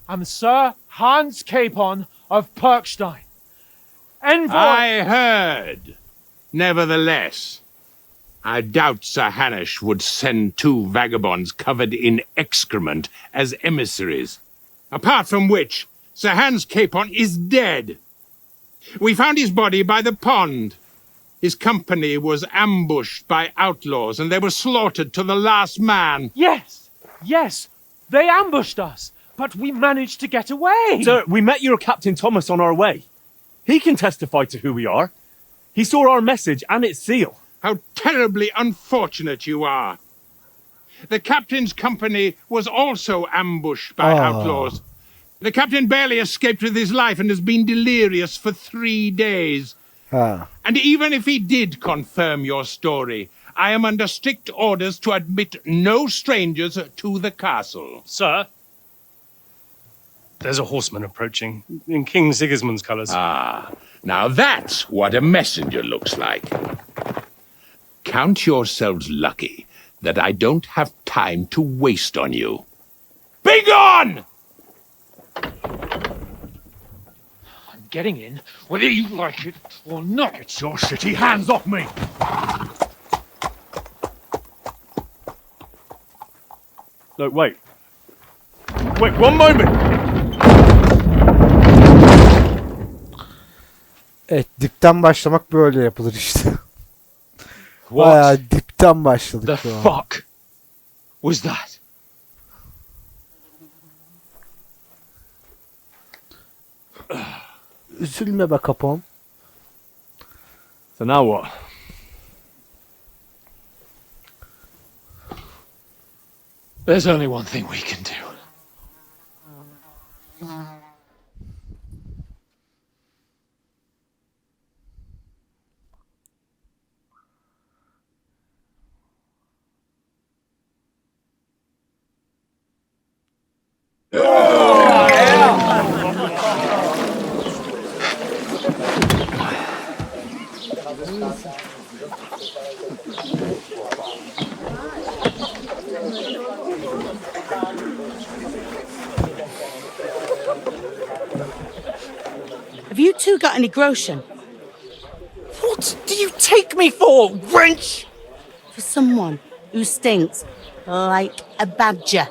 am Sir Hans Capon of Perkstein. Envoy... I heard. Nevertheless, I doubt Sir Hanush would send two vagabonds covered in excrement as emissaries. Apart from which, Sir Hans Capon is dead. We found his body by the pond. His company was ambushed by outlaws and they were slaughtered to the last man. Yes, yes, they ambushed us, but we managed to get away. Sir, we met your Captain Thomas on our way. He can testify to who we are. He saw our message and its seal. How terribly unfortunate you are. The captain's company was also ambushed by outlaws. The captain barely escaped with his life and has been delirious for 3 days. And even if he did confirm your story, I am under strict orders to admit no strangers to the castle. Sir, there's a horseman approaching in King Sigismund's colours. Now that's what a messenger looks like. Count yourselves lucky that I don't have time to waste on you. Be gone! I'm getting in, whether you like it or not. Get your shitty hands off me! No, wait. Wait, one moment! Evet, dipten başlamak böyle yapılır işte. Bayağı dipten başladık The şu an. fuck was that? Üzülme be kapon. So now what? There's only one thing we can do. Have you two got any groschen? What do you take me for, wench? For someone who stinks like a badger.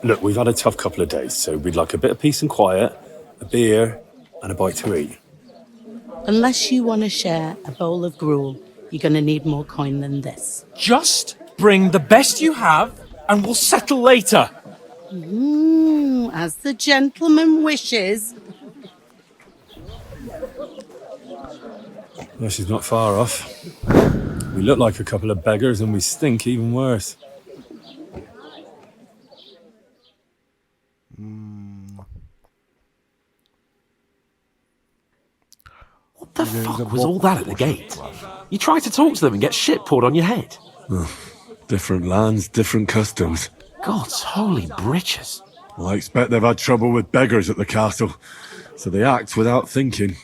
Look, we've had a tough couple of days, so we'd like a bit of peace and quiet, a beer, and a bite to eat. Unless you want to share a bowl of gruel, you're going to need more coin than this. Just bring the best you have and we'll settle later. As the gentleman wishes. Well, she's not far off. We look like a couple of beggars and we stink even worse. What the fuck was all that at the gate? You try to talk to them and get shit poured on your head. Different lands, different customs. God's holy britches. Well, I expect they've had trouble with beggars at the castle, so they act without thinking.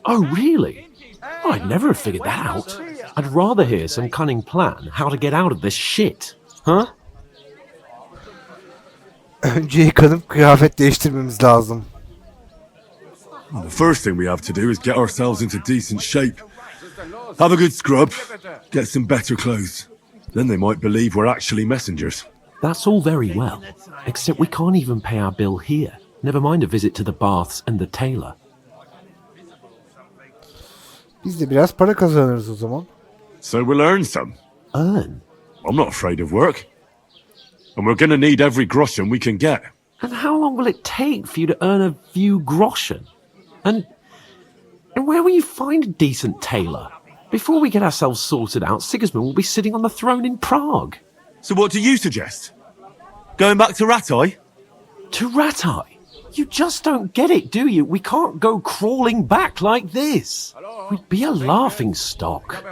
Oh, really? I'd never have figured that out. I'd rather hear some cunning plan how to get out of this shit. Huh? Önce yıkanıp kıyafet değiştirmemiz lazım. The first thing we have to do is get ourselves into decent shape. Have a good scrub, get some better clothes. Then they might believe we're actually messengers. That's all very well, except we can't even pay our bill here. Never mind a visit to the baths and the tailor. Biz de biraz para kazanırız o zaman. So we'll earn some. Earn? I'm not afraid of work. And we're gonna need every groschen we can get. And how long will it take for you to earn a few groschen? And where will you find a decent tailor? Before we get ourselves sorted out, Sigismund will be sitting on the throne in Prague. So what do you suggest? Going back to Ratai? To Ratai? You just don't get it, do you? We can't go crawling back like this. We'd be a laughing stock.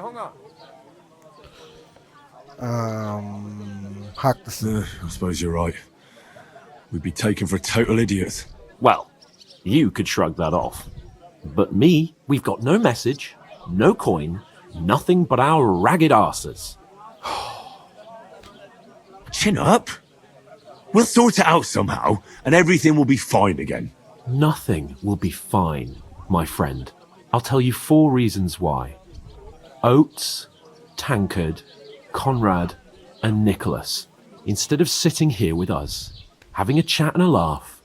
Haklısın. I suppose you're right. We'd be taken for total idiots. Well, you could shrug that off. But me, we've got no message, no coin, nothing but our ragged arses. Chin up. We'll sort it out somehow, and everything will be fine again. Nothing will be fine, my friend. I'll tell you 4 reasons why. Oates, Tankard, Conrad, and Nicholas, instead of sitting here with us, having a chat and a laugh,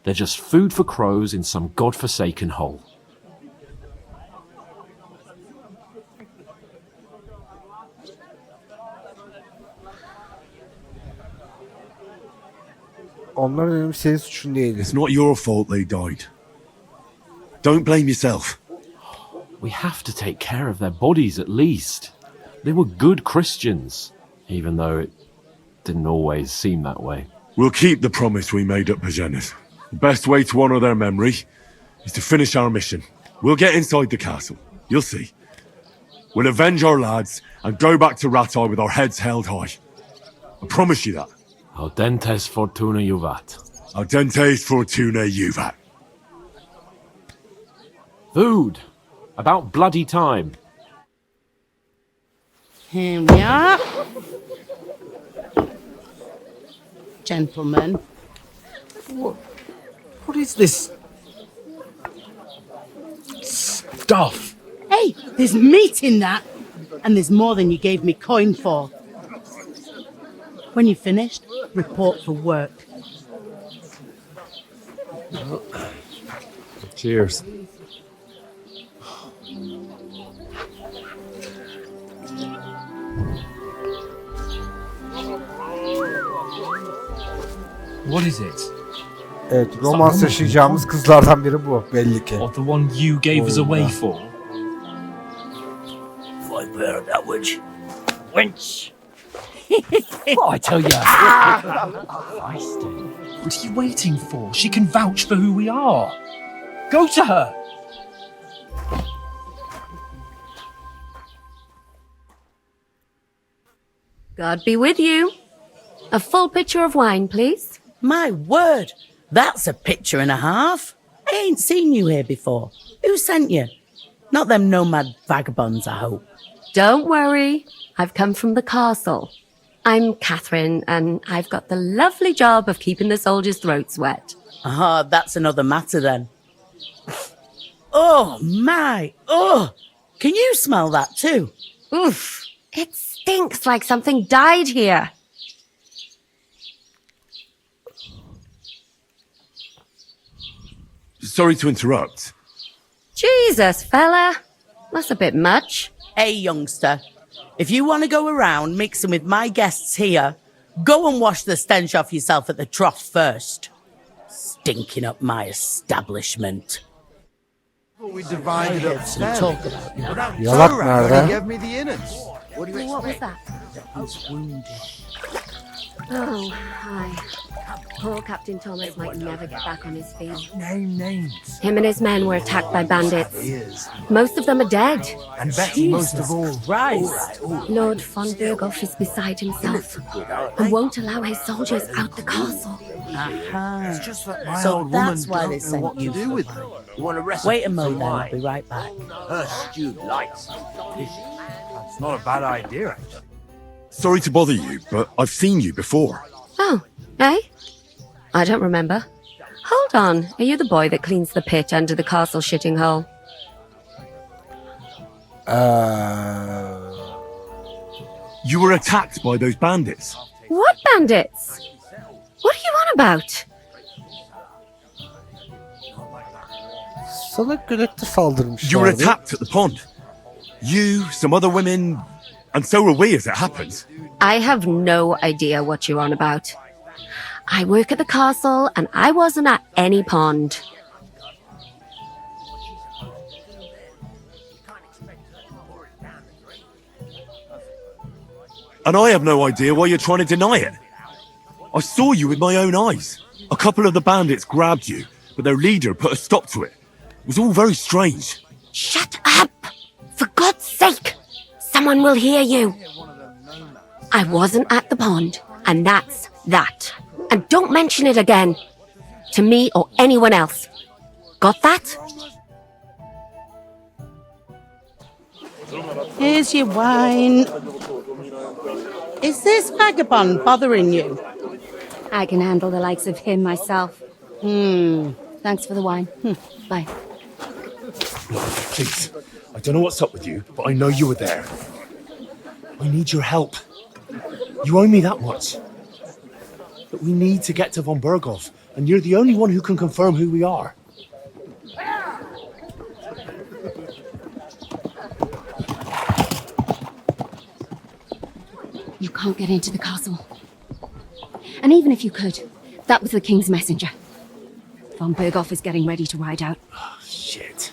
they're just food for crows in some godforsaken hole. Onların ölümü senin suçun değil. It's not your fault they died. Don't blame yourself. We have to take care of their bodies at least. They were good Christians, even though it didn't always seem that way. We'll keep the promise we made at Bajenas. The best way to honor their memory is to finish our mission. We'll get inside the castle. You'll see. We'll avenge our lads and go back to Ratai with our heads held high. I promise you that. Audentes fortuna juvat. Audentes fortuna juvat. Food. About bloody time. Here we are. Gentlemen. What is this stuff? Hey, there's meat in that. And there's more than you gave me coin for. When you're finished, report for work. Cheers. What is it? Evet, romans yaşayacağımız kızlardan biri bu belli ki. Or the one you gave us away for? Viper of that witch. Wench! What I tell you? What are you waiting for? She can vouch for who we are. Go to her. God be with you. A full pitcher of wine, please. My word, that's a picture and a half. I ain't seen you here before. Who sent you? Not them nomad vagabonds, I hope. Don't worry. I've come from the castle. I'm Catherine, and I've got the lovely job of keeping the soldiers' throats wet. Ah, that's another matter then. Oh, my. Oh, can you smell that too? Oof. It stinks like something died here. Sorry to interrupt. Jesus, fella. That's a bit much. Hey, youngster. If you want to go around mixing with my guests here, go and wash the stench off yourself at the trough first. Stinking up my establishment. We divided up Some talk about now. Yalak nerede? Give me the innards. What do you What was expect? that? I was wounded. Oh, hi. Poor Captain Thomas might never get back on his feet. Name names. Him and his men were attacked by bandits. Most of them are dead. And Betty most of all. Christ. Lord von Berghoff is beside himself and won't allow his soldiers out the castle. Aha. It's just that my So old woman that's why don't they know sent what to you. do with me. You want a recipe? Wait a moment, for then. wine? I'll be right back. Her stewed lights. It's not a bad idea, actually. Sorry to bother you, but I've seen you before. Oh, eh? I don't remember. Hold on. Are you the boy that cleans the pit under the castle shitting hole? You were attacked by those bandits. What bandits? What are you on about? Sana gölette saldırmışlardı. You were attacked at the pond. You, some other women, and so were we as it happens. I have no idea what you're on about. I work at the castle and I wasn't at any pond. And I have no idea why you're trying to deny it. I saw you with my own eyes. A couple of the bandits grabbed you, but their leader put a stop to it. It was all very strange. Shut up! For God's sake! Someone will hear you. I wasn't at the pond, and that's that. And don't mention it again. To me or anyone else. Got that? Here's your wine. Is this vagabond bothering you? I can handle the likes of him myself. Thanks for the wine. Bye. Please, I don't know what's up with you, but I know you were there. I need your help. You owe me that much. But we need to get to von Berghoff, and you're the only one who can confirm who we are. You can't get into the castle. And even if you could, That was the king's messenger. Von Berghoff is getting ready to ride out. Oh, shit.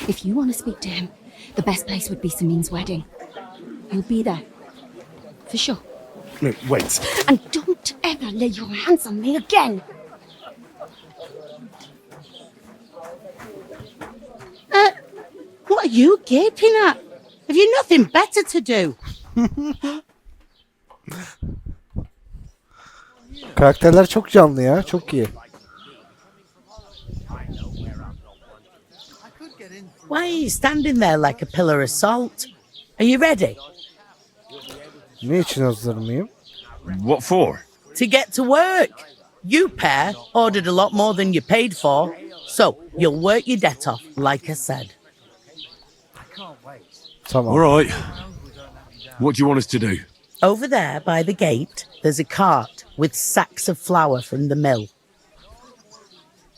If you want to speak to him, the best place would be Samin's wedding. He'll be there. For sure. No, wait. And don't ever lay your hands on me again! What are you gaping at? Have you nothing better to do? Karakterler çok canlı ya. Çok iyi. Why are you standing there like a pillar of salt? Are you ready? Ne için hazır mıyım? What for? To get to work. You pair ordered a lot more than you paid for, so you'll work your debt off, like I said. Tamam. All right. What do you want us to do? Over there by the gate, there's a cart with sacks of flour from the mill.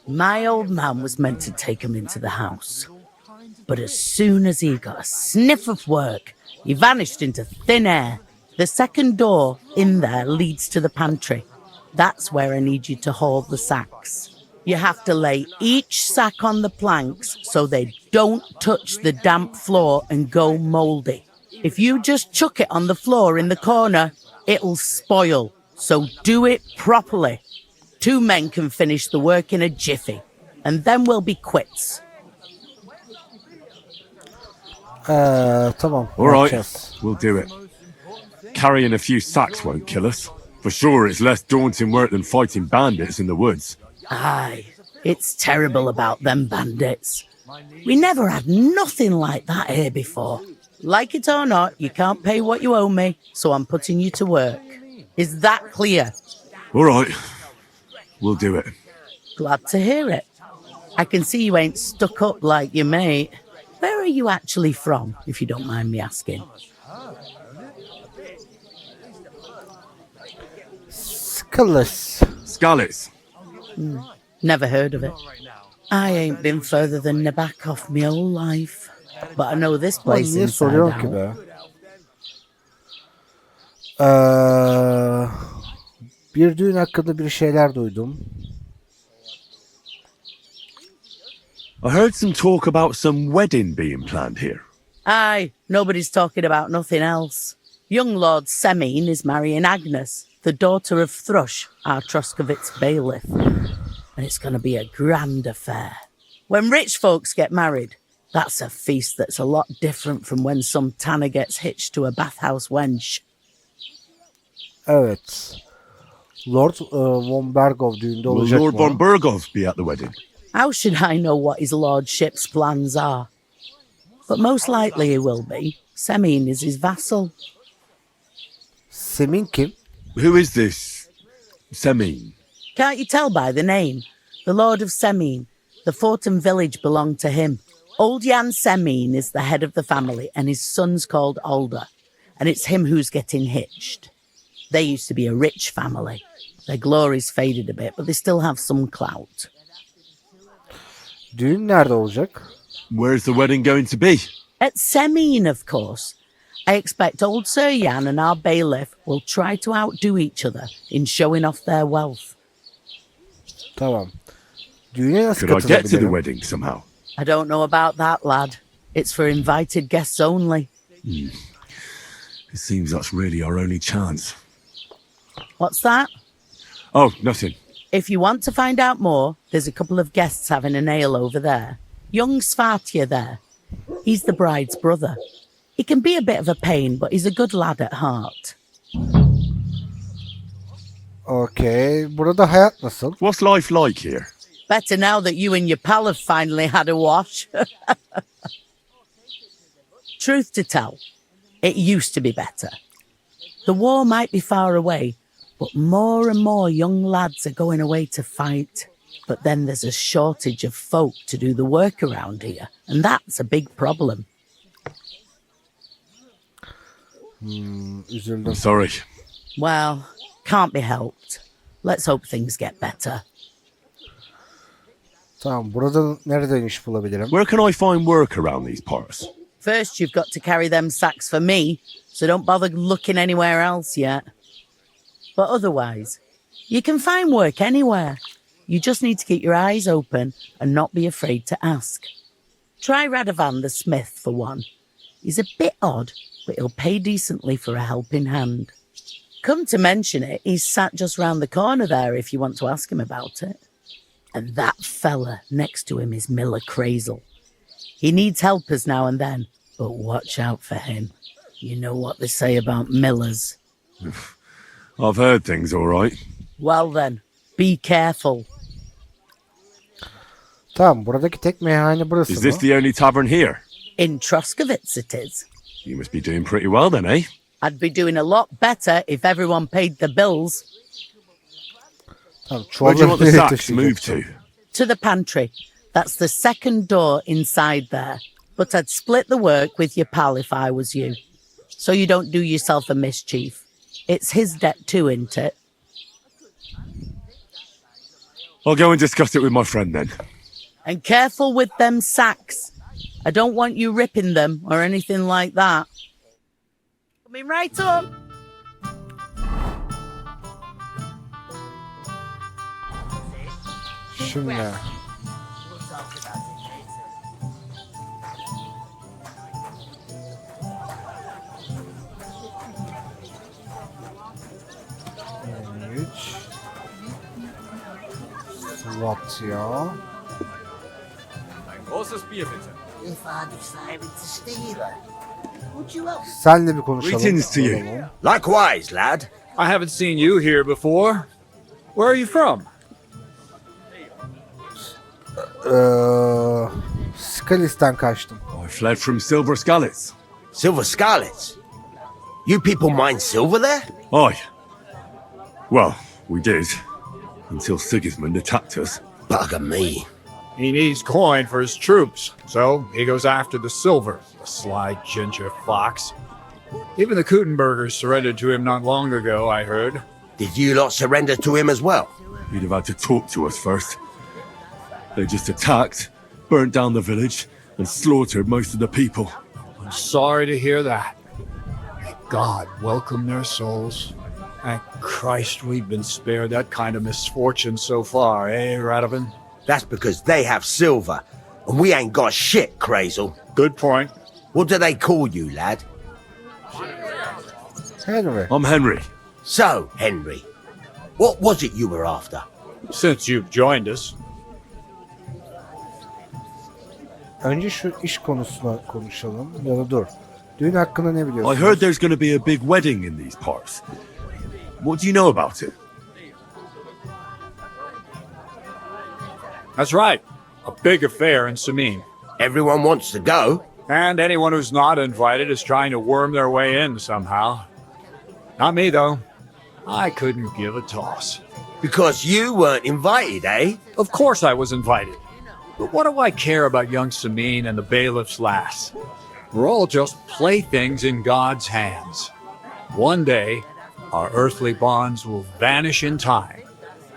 My old man was meant to take 'em into the house. But as soon as he got a sniff of work, he vanished into thin air. The second door in there leads to the pantry. That's where I need you to haul the sacks. You have to lay each sack on the planks so they don't touch the damp floor and go mouldy. If you just chuck it on the floor in the corner, it'll spoil. So do it properly. 2 men can finish the work in a jiffy, and then we'll be quits. Tamam. All right, yapacağız. we'll do it. Carrying a few sacks won't kill us. For sure, it's less daunting work than fighting bandits in the woods. Aye, it's terrible about them bandits. We never had nothing like that here before. Like it or not, you can't pay what you owe me, so I'm putting you to work. Is that clear? All right, we'll do it. Glad to hear it. I can see you ain't stuck up like your mate. Where are you actually from, if you don't mind me asking? Scallis. Never heard of it. I ain't been further than Nabakov my whole life. But I know this place Niye inside soruyorsun ki out. be? Bir düğün hakkında bir şeyler duydum. I heard some talk about some wedding being planned here. Aye, nobody's talking about nothing else. Young Lord Semin is marrying Agnes, the daughter of Thrush, our Troskovitz bailiff. And it's going to be a grand affair. When rich folks get married, that's a feast that's a lot different from when some tanner gets hitched to a bathhouse wench. Evet. Lord von Berghoff düğünde Will olacak Lord mı? von Berghoff be at the wedding? How should I know what his lordship's plans are? But most likely he will be. Semin is his vassal. Semin kim? Who is this Semin? Can't you tell by the name? The Lord of Semin. The fort and village belong to him. Old Jan Semin is the head of the family, and his son's called Alder. And it's him who's getting hitched. They used to be a rich family. Their glory's faded a bit, but they still have some clout. Düğün nerede olacak? Where's the wedding going to be? At Semin, of course. I expect old Sir Jan and our bailiff will try to outdo each other in showing off their wealth. Tamam. Düğüne nasıl Could I get to the katılabilirim? wedding somehow? I don't know about that, lad. It's for invited guests only. It seems that's really our only chance. What's that? Oh, nothing. If you want to find out more, there's a couple of guests having a ale over there. Young Svartya there. He's the bride's brother. He can be a bit of a pain, but he's a good lad at heart. Okay. Burada hayat nasıl? What's life like here? Better now that you and your pal have finally had a wash. Truth to tell, it used to be better. The war might be far away, but more and more young lads are going away to fight. But then there's a shortage of folk to do the work around here, and that's a big problem. Üzüldüm. I'm sorry. Well, can't be helped. Let's hope things get better. Tamam. Burada nereden iş bulabilirim? Where can I find work around these parts? First, you've got to carry them sacks for me, so don't bother looking anywhere else yet. But otherwise, You can find work anywhere. You just need to keep your eyes open and not be afraid to ask. Try Radovan the smith for one. He's a bit odd, but he'll pay decently for a helping hand. Come to mention it, he's sat just round the corner there if you want to ask him about it. And that fella next to him is Miller Crazel. He needs helpers now and then, but watch out for him. You know what they say about Millers. I've heard things, all right. Well then, be careful. Tamam, buradaki tek meyhane burası Is this mı? the only tavern here? In Troskovitz it is. You must be doing pretty well then, eh? I'd be doing a lot better if everyone paid the bills. Tamam, Where do you want the çuvalları sacks moved to? To the pantry. That's the second door inside there. But I'd split the work with your pal if I was you. So you don't do yourself a mischief. It's his debt too, isn't it? I'll go and discuss it with my friend then. And careful with them sacks. I don't want you ripping them or anything like that. Coming right up. Şimdi. Üç. SWAT ya. If I decided to steal her, would you help? Senle bir konuşalım. Greetings to you. Likewise, lad. I haven't seen you here before. Where are you from? Skalis'ten kaçtım. I fled from Silver Scarlets. Silver Scarlets? You people mine silver there? Aye. Well, we did. Until Sigismund attacked us. Bugger me. He needs coin for his troops, so he goes after the silver. The sly ginger fox. Even the Kutenbergers surrendered to him not long ago, I heard. Did you lot surrender to him as well? He'd have had to talk to us first. They just attacked, burnt down the village, and slaughtered most of the people. I'm sorry to hear that. May God welcome their souls. Thank Christ we've been spared that kind of misfortune so far, eh, Radovan? That's because they have silver, and we ain't got shit, Crazel. Good point. What do they call you, lad? Henry. I'm Henry. So, Henry, what was it you were after? Since you've joined us, Önce şu iş konusuna konuşalım. Ya da dur. Düğün hakkında ne biliyorsun? I heard there's going to be a big wedding in these parts. What do you know about it? that's right. A big affair in Samin. Everyone wants to go. And anyone who's not invited is trying to worm their way in somehow. Not me, though. I couldn't give a toss. Because you weren't invited, eh? Of course I was invited. But what do I care about young Samin and the bailiff's lass? We're all just playthings in God's hands. One day, our earthly bonds will vanish in time,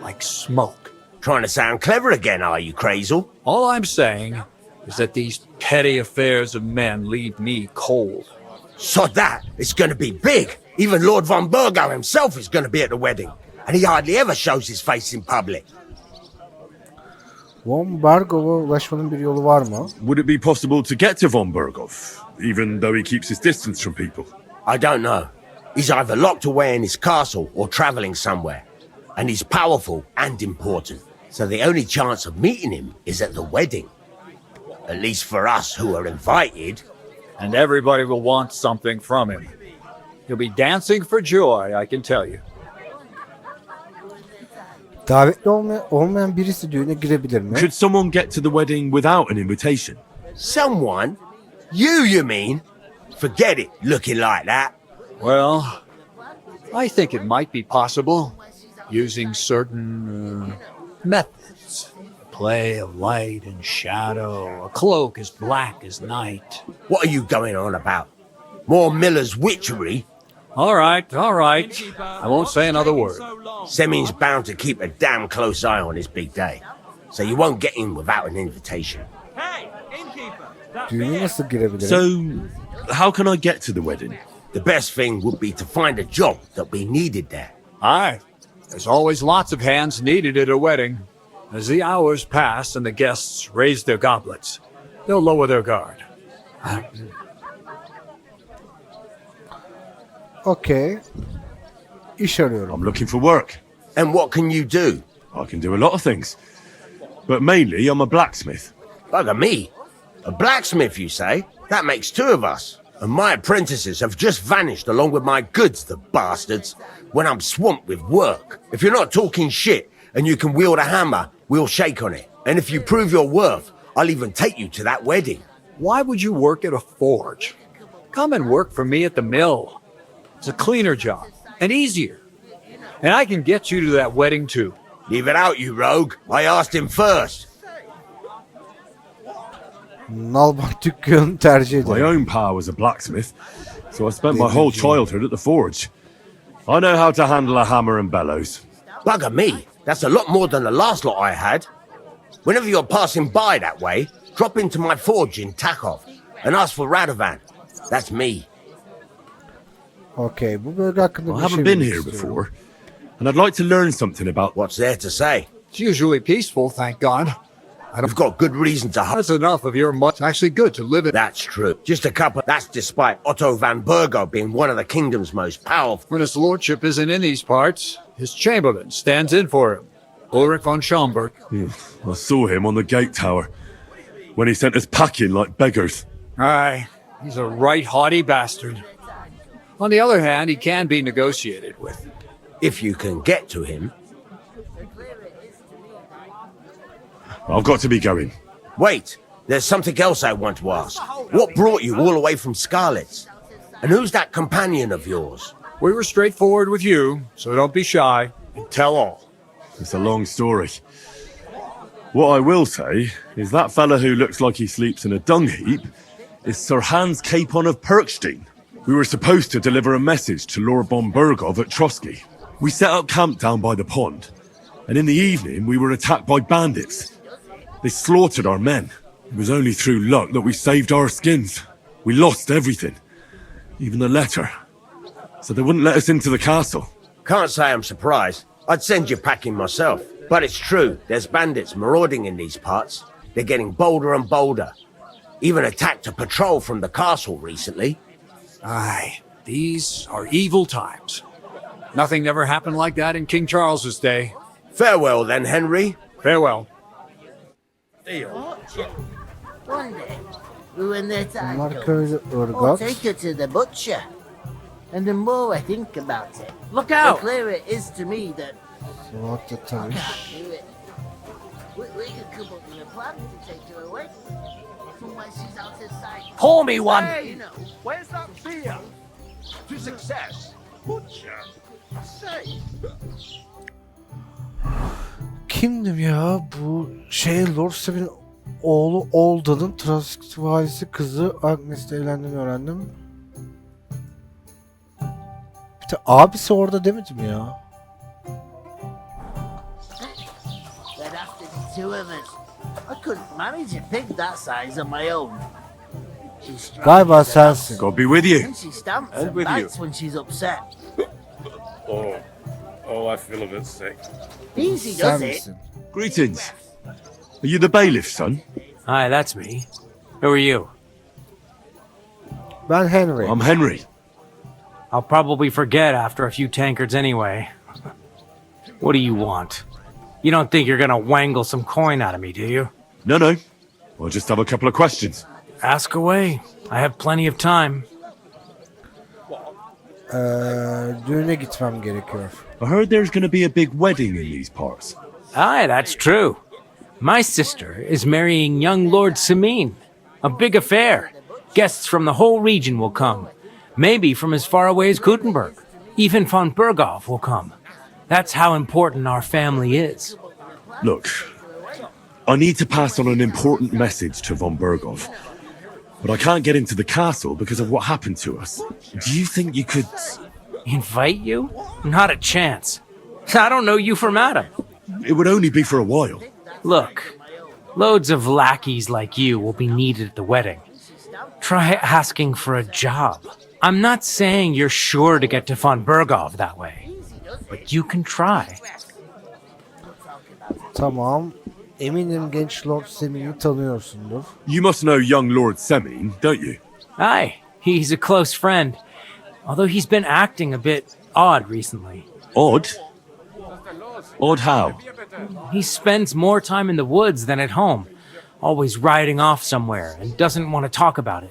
like smoke. Trying to sound clever again, are you, Crazel? All I'm saying is that these petty affairs of men leave me cold. Sod that! It's going to be big! Even Lord von Burgo himself is going to be at the wedding. And he hardly ever shows his face in public. Von Bargov'a ulaşmanın bir yolu var mı? Would it be possible to get to von Bergov, even though he keeps his distance from people? I don't know. He's either locked away in his castle or travelling somewhere. And he's powerful and important. So the only chance of meeting him is at the wedding. At least for us who are invited. And everybody will want something from him. He'll be dancing for joy, I can tell you. Davetli olmayan birisi düğüne girebilir mi? Could someone get to the wedding without an invitation? Someone? You mean? Forget it, looking like that. Well, I think it might be possible, using certain methods. Play of light and shadow, a cloak as black as night. What are you going on about? More Miller's witchery? All right. I won't say another word. Semin's bound to keep a damn close eye on his big day. So you won't get in without an invitation. Düğüne nasıl girebilirim? So, how can I get to the wedding? The best thing would be to find a job that we needed there. Aye. There's always lots of hands needed at a wedding. As the hours pass and the guests raise their goblets, they'll lower their guard. Okay. İş arıyorum. I'm looking for work. And what can you do? I can do a lot of things. But mainly, I'm a blacksmith. Bugger me. A blacksmith, you say? That makes two of us. And my apprentices have just vanished along with my goods, the bastards, when I'm swamped with work. If you're not talking shit and you can wield a hammer, we'll shake on it. And if you prove your worth, I'll even take you to that wedding. Why would you work at a forge? Come and work for me at the mill. It's a cleaner job and easier. And I can get you to that wedding too. Leave it out, you rogue. I asked him first. Nalbant dükkanını tercih My ederim. own pa was a blacksmith, so I spent my whole childhood at the forge. I know how to handle a hammer and bellows. Bugger me. That's a lot more than the last lot I had. Whenever you're passing by that way, drop into my forge in Takov and ask for Radovan. That's me. Okay, bu bölge hakkında I bir haven't şey been bilmek here istiyorum. before, and I'd like to learn something about What's there to say? It's usually peaceful, thank God. I've got good reason to That's enough of your much. It's actually good to live in. That's true. Just a couple. That's despite Otto van Burgo being one of the kingdom's most powerful. When his lordship isn't in these parts, his chamberlain stands in for him. Ulrich von Schomberg. I saw him on the gate tower when he sent us packing like beggars. Aye, he's a right haughty bastard. On the other hand, he can be negotiated with. If you can get to him. I've got to be going. Wait, there's something else I want to ask. What brought you all the way from Scarlet's? And who's that companion of yours? We were straightforward with you, so don't be shy and tell all. It's a long story. What I will say is that fella who looks like he sleeps in a dung heap is Sir Hans Capon of Perkstein. We were supposed to deliver a message to Lord von Burgov at Trotsky. We set up camp down by the pond, and in the evening we were attacked by bandits. They slaughtered our men. It was only through luck that we saved our skins. We lost everything, even the letter. So they wouldn't let us into the castle. Can't say I'm surprised. I'd send you packing myself. But it's true, there's bandits marauding in these parts. They're getting bolder and bolder. Even attacked a patrol from the castle recently. Aye, these are evil times. Nothing ever happened like that in King Charles's day. Farewell then, Henry. Farewell. One day, when the time Bunlar köylü I'll ırgat. take her to the butcher. And the more I think about it, Look the out! clearer it is to me that Suat'ta I tanış. can't do it. We could come up with a plan to take her away. From where she's out of sight. Pour me one! You know. Where's that beer? To success. Butcher. Say. Kimdim ya? Bu Lord Steven'in oğlu Olda'nın transvalisi kızı Agnes'le evlendiğini öğrendim. Bir de abisi orada demedim ya. There'd have to be two of us. I couldn't manage a pig that size on my own. She's strong Galiba as a sensin. God be with you. And she stamps And and with you. bites when she's upset. Oh, I feel a bit sick. Easy Sen does it. misin? Greetings. Are you the bailiff, son? Aye, that's me. Who are you? Ben Henry. I'm Henry. I'll probably forget after a few tankards anyway. What do you want? You don't think you're gonna wangle some coin out of me, do you? No. I just have a couple of questions. Ask away. I have plenty of time. Düğüne gitmem gerekiyor. I heard there's going to be a big wedding in these parts. Aye, that's true. My sister is marrying young Lord Semin. A big affair. Guests from the whole region will come. Maybe from as far away as Gutenberg. Even von Burgov will come. That's how important our family is. Look, I need to pass on an important message to von Burgov. But I can't get into the castle because of what happened to us. Do you think you could... Invite you? Not a chance. I don't know you from Adam. It would only be for a while. Look, loads of lackeys like you will be needed at the wedding. Try asking for a job. I'm not saying you're sure to get to von Burgov that way. but you can try. Tamam. Eminim genç Lord Semin'i tanıyorsundur. You must know young Lord Semin, don't you? Aye, he's a close friend. Although he's been acting a bit odd recently. Odd? Odd how? He spends more time in the woods than at home, always riding off somewhere and doesn't want to talk about it.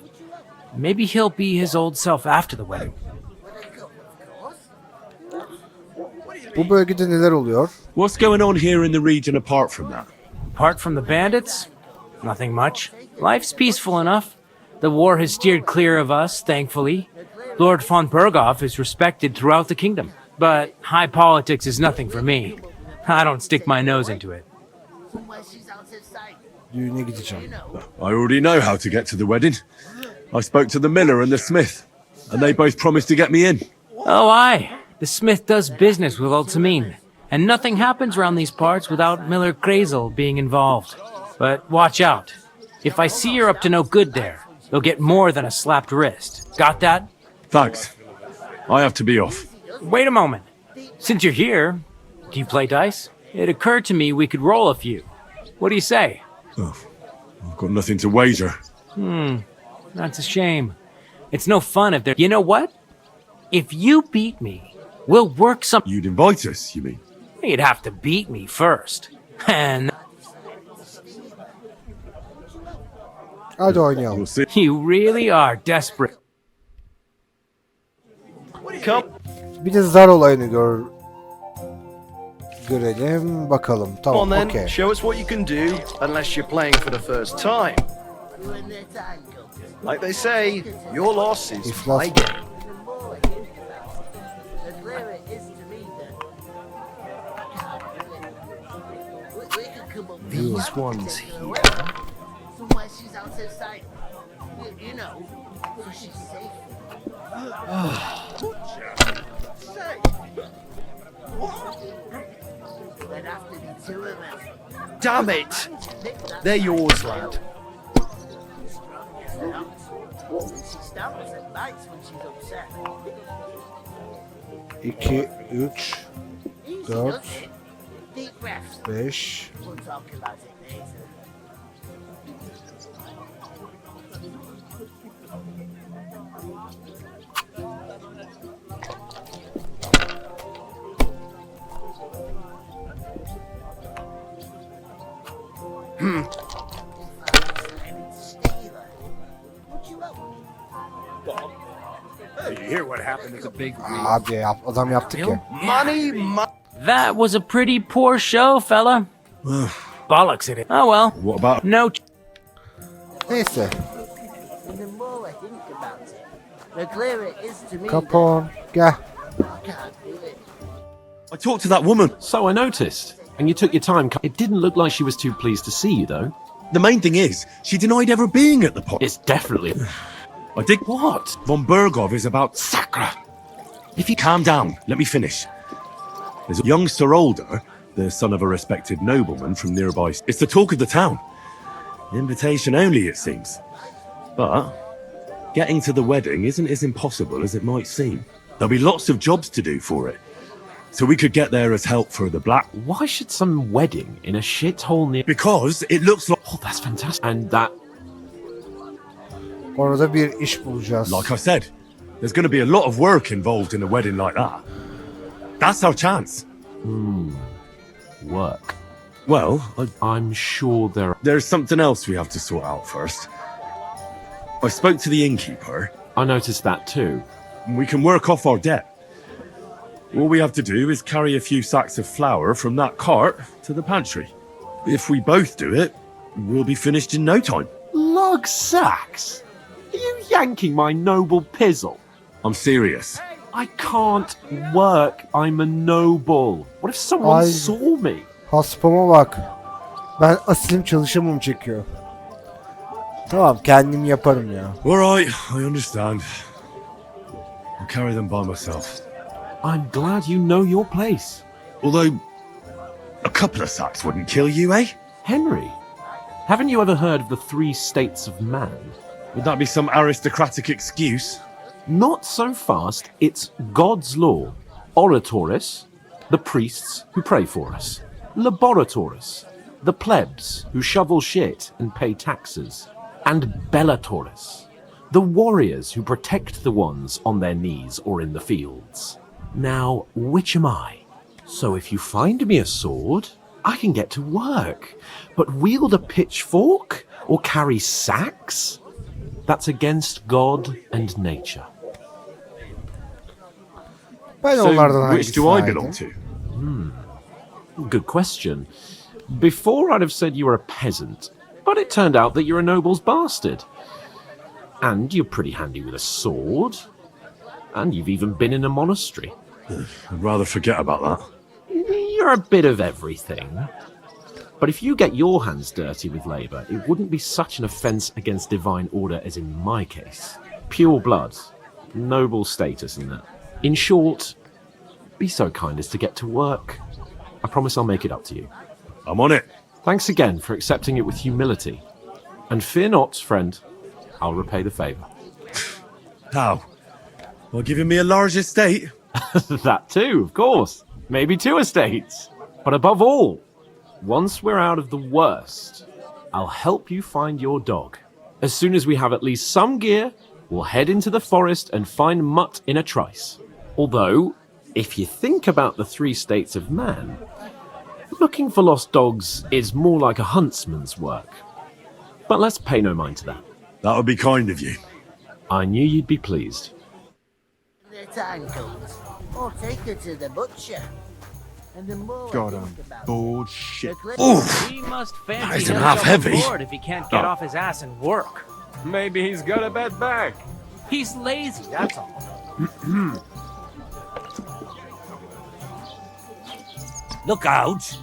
Maybe he'll be his old self after the wedding. Bu bölgede neler oluyor? What's going on here in the region apart from that? Apart from the bandits, nothing much. Life's peaceful enough. The war has steered clear of us, thankfully. Lord von Berghoff is respected throughout the kingdom. But high politics is nothing for me. I don't stick my nose into it. Düğüne gideceğim. I already know how to get to the wedding. I spoke to the miller and the smith, and they both promised to get me in. Oh, aye. The smith does business with old Samin, and nothing happens around these parts without Miller Crazel being involved. But watch out. If I see you're up to no good there, you'll get more than a slapped wrist. Got that? Thanks. I have to be off. Wait a moment. Since you're here, do you play dice? It occurred to me we could roll a few. What do you say? Oh, I've got nothing to wager. That's a shame. It's no fun if there... You know what? If you beat me, we'll work some... You'd invite us, you mean? You'd have to beat me first. And... Hadi oynayalım. We'll see. You really are desperate. Bir de zar olayını görelim bakalım. Come Tamam, on then, okey. show us what you can do, unless you're playing for the first time. Like they say, your loss is İflas. my gain. These ones here. Damn it! They're yours, lad. 2, 3, 4, 5. You hear what happened at the big Abi adam yaptık ya. Money, That was a pretty poor show, fella. Bollocks at it. Oh well. What about... No... Neyse. Kapon gel. I talked to that woman. So I noticed. And you took your time. It didn't look like she was too pleased to see you, though. The main thing is, she denied ever being at the pot. It's definitely... I did... What? Von Berghoff is about... Sacra! If you calm down, let me finish. There's a young Sir Older, the son of a respected nobleman from nearby. It's the talk of the town. Invitation only, it seems. But getting to the wedding isn't as impossible as it might seem. There'll be lots of jobs to do for it. So we could get there as help for the black... Why should some wedding in a shithole near... Because it looks like... Oh, that's fantastic. And that... Orada bir iş bulacağız. Like I said, there's going to be a lot of work involved in a wedding like that. That's our chance. Work. Well, I'm sure there's something else we have to sort out first. I spoke to the innkeeper. I noticed that too. We can work off our debt. All we have to do is carry a few sacks of flour from that cart to the pantry. If we both do it, we'll be finished in no time. Lug sacks? Are you yanking my noble pizzle? I'm serious. I can't work. I'm a noble. What if someone saw me? Haspama bak. Ben asilim çalışamam çekiyor. Tamam, kendim yaparım ya. Alright, I understand. I'll carry them by myself. I'm glad you know your place. Although, a couple of sacks wouldn't kill you, eh? Henry, haven't you ever heard of the 3 states of man? Would that be some aristocratic excuse? Not so fast. It's God's law, Laboratores, the priests who pray for us, Laboratores, the plebs who shovel shit and pay taxes, and Bellatores, the warriors who protect the ones on their knees or in the fields. Now, which am I? So if you find me a sword, I can get to work, but wield a pitchfork or carry sacks? That's against God and nature. So, which do I belong to? Good question. Before I'd have said you were a peasant, but it turned out that you're a noble's bastard. And you're pretty handy with a sword. And you've even been in a monastery. I'd rather forget about that. You're a bit of everything. But if you get your hands dirty with labour, it wouldn't be such an offence against divine order as in my case. Pure blood. Noble status in that. In short, be so kind as to get to work. I promise I'll make it up to you. I'm on it. Thanks again for accepting it with humility. And fear not, friend. I'll repay the favour. How? Well, giving me a large estate? That too, of course. Maybe 2 estates. But above all, once we're out of the worst, I'll help you find your dog. As soon as we have at least some gear, we'll head into the forest and find Mutt in a trice. Although, if you think about the 3 states of man, looking for lost dogs is more like a huntsman's work. But let's pay no mind to that. That would be kind of you. I knew you'd be pleased. The time comes, I'll take her to the butcher. And the more God, I I'm think about bored it, shit. the clearer- Oof! He must That fancy isn't himself half heavy. aboard if he can't get off his ass and work. Maybe he's got a bad back. He's lazy, that's all. Look out!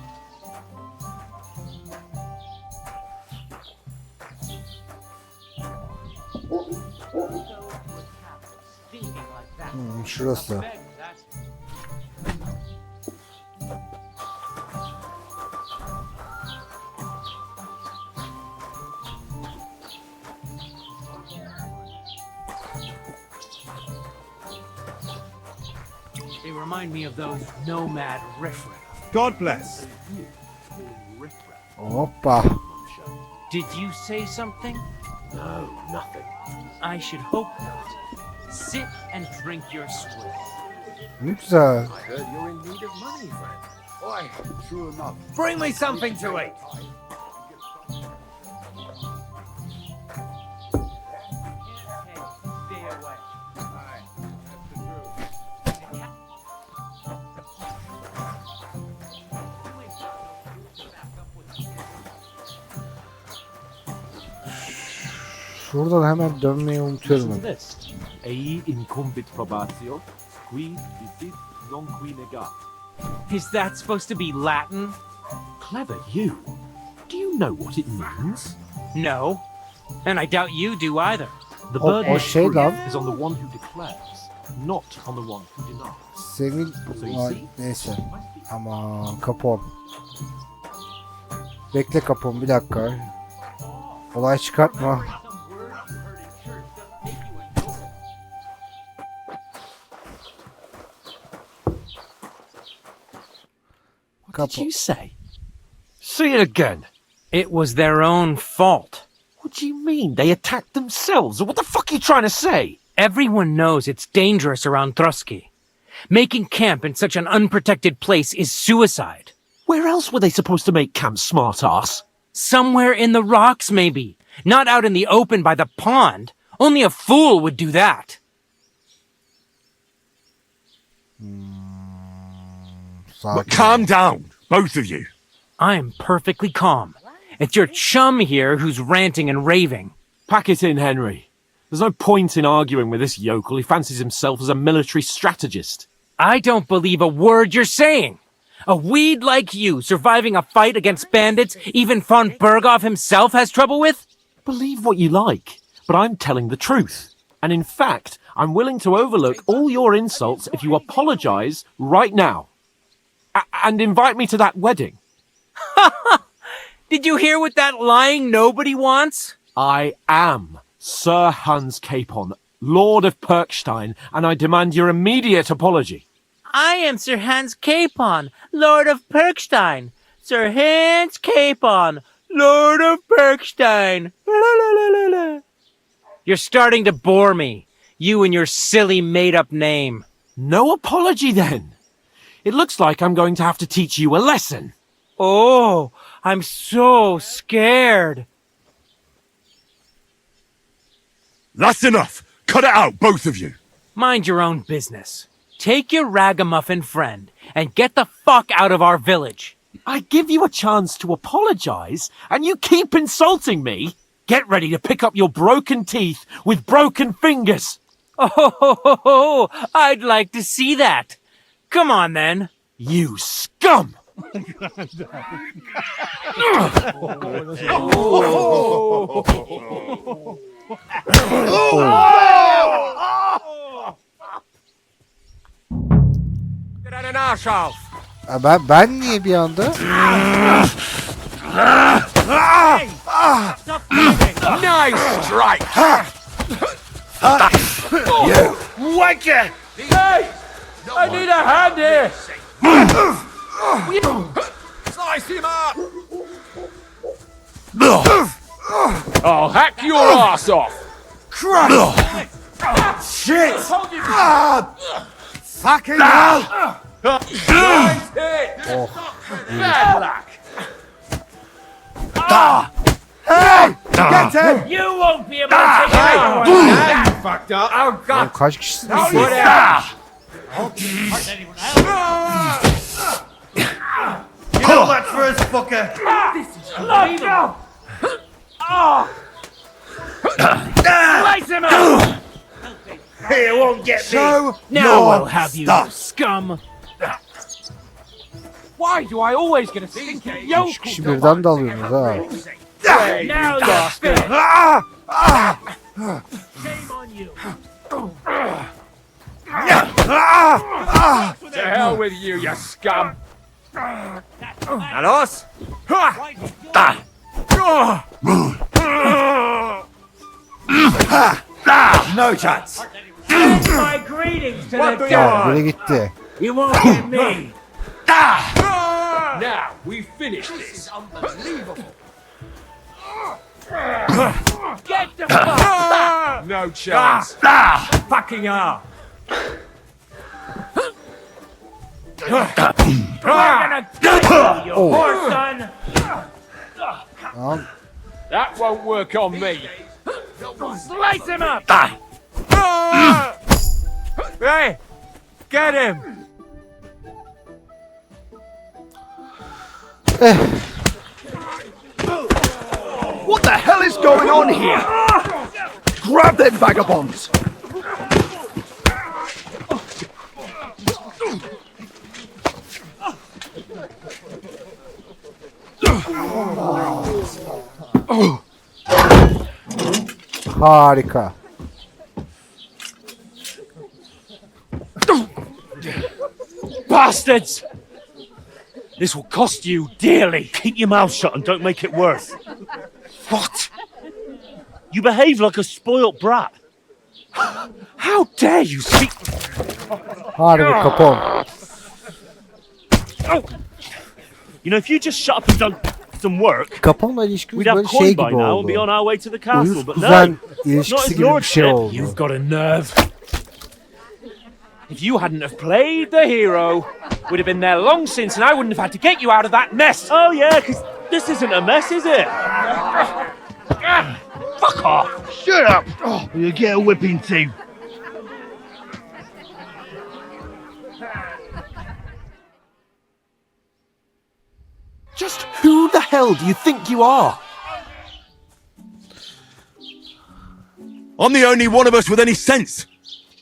Şurası. They remind me of those nomad riffraff. God bless. Hoppa. Did you say something? No, nothing. I should hope not. Sit and drink your swill. Ne güzel. I heard you're in need of money, friend. Why, true enough. Bring me something to eat. Şuradan hemen dönmeyi unutuyorum. Listen to this. Ei incumbit probatio, qui visit non qui negat. Is that supposed to be Latin? Clever you. Do you know what it means? No. And I doubt you do either. The O- burden o of şey proof lan. is on the one who declares, not on the one who denies. Senin... So you Ay, see? neyse. Aman kapon. Bekle kapon bir dakika. Olay çıkartma. What did you say? Say it again. It was their own fault. What do you mean? They attacked themselves? Or what the fuck are you trying to say? Everyone knows it's dangerous around Trotsky. Making camp in such an unprotected place is suicide. Where else were they supposed to make camp, smart-ass? Somewhere in the rocks, maybe. Not out in the open by the pond. Only a fool would do that. But calm down, both of you. I'm perfectly calm. It's your chum here who's ranting and raving. Pack it in, Henry. There's no point in arguing with this yokel. He fancies himself as a military strategist. I don't believe a word you're saying. A weed like you surviving a fight against bandits even von Berghoff himself has trouble with? Believe what you like, but I'm telling the truth. And in fact, I'm willing to overlook all your insults if you apologize right now. And invite me to that wedding. Did you hear what that lying nobody wants? I am Sir Hans Capon, Lord of Perkstein, and I demand your immediate apology. I am Sir Hans Capon, Lord of Perkstein. Sir Hans Capon, Lord of Perkstein. You're starting to bore me. You and your silly made-up name. No apology then. It looks like I'm going to have to teach you a lesson. Oh, I'm so scared. That's enough. Cut it out, both of you. Mind your own business. Take your ragamuffin friend and get the fuck out of our village. I give you a chance to apologize, and you keep insulting me. Get ready to pick up your broken teeth with broken fingers. Oh, I'd like to see that. Come on, then. You scum! Ben niye bir anda? Nice strike! You wanker! Hey! I need a hand here! Slice him up! I'll hack your ass off! Christ! Shit! Fucking hell! Nice hit! Bad luck! Hey! Get him! You won't be able to take it out. You fucked up! Oh, God. Kaç kişisiniz? You know that first fucker! Lock up! Slice him up! He won't get me! Now I'll have you, you scum! Why do I always get a stinking yoke? 3 kişi birden dalıyorsunuz ha. Now you're finished! Shame on you! To hell with you, you scum! Alos? No chance! My greetings to the Ya biri dog! gitti. You won't get me! Now, we finish this! Get the fuck! No chance! Fucking hell! We're gonna get you, you poor son! Tamam. That won't work on me! Slice him up! Hey! Get him! What the hell is going on here? Grab them vagabonds! Harika. Bastards! This will cost you dearly. Keep your mouth shut and don't make it worse. What? You behave like a spoilt brat. How dare you speak? Harbi kapon. You know, if you just shut up and done some work, Kaponla ilişkimiz we'd have böyle şey coin gibi by now and be on oldu. our way to the castle. Uyuz But no, kuzen not ilişkisi if gibi you're bir şey a oldu. You've got a nerve. If you hadn't have played the hero, we'd have been there long since, and I wouldn't have had to get you out of that mess. Oh yeah, because this isn't a mess, is it? Fuck off! Shut up! Oh, you get a whipping too. Just who the hell do you think you are? I'm the only one of us with any sense.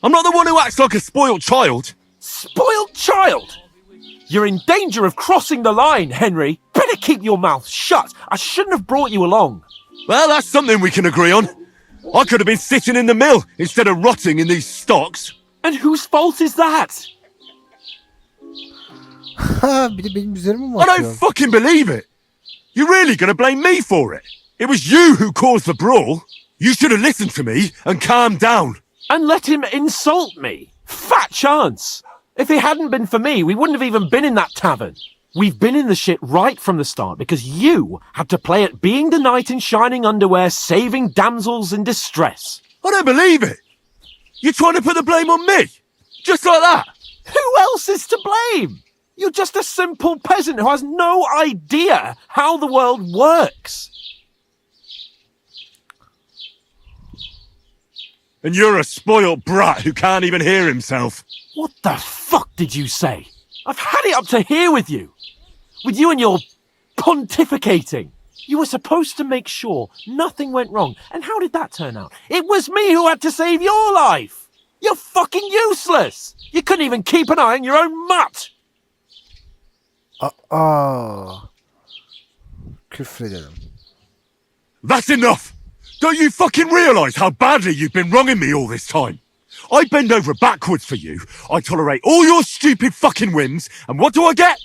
I'm not the one who acts like a spoiled child. Spoiled child? You're in danger of crossing the line, Henry. Better keep your mouth shut. I shouldn't have brought you along. Well, that's something we can agree on. I could have been sitting in the mill instead of rotting in these stocks. And whose fault is that? Ha, bir de benim üzerime mi I don't atıyor? fucking believe it. You're really gonna blame me for it? It was you who caused the brawl. You should have listened to me and calmed down. And let him insult me. Fat chance. If it hadn't been for me, we wouldn't have even been in that tavern. We've been in the shit right from the start because you had to play at being the knight in shining underwear, saving damsels in distress. I don't believe it. You're trying to put the blame on me? Just like that? Who else is to blame? You're just a simple peasant who has no idea how the world works. And you're a spoilt brat who can't even hear himself. What the fuck did you say? I've had it up to here with you. With you and your pontificating. You were supposed to make sure nothing went wrong. And how did that turn out? It was me who had to save your life. You're fucking useless. You couldn't even keep an eye on your own mutt. Küfredelim. That's enough. Don't you fucking realise how badly you've been wronging me all this time? I bend over backwards for you. I tolerate all your stupid fucking whims. And what do I get?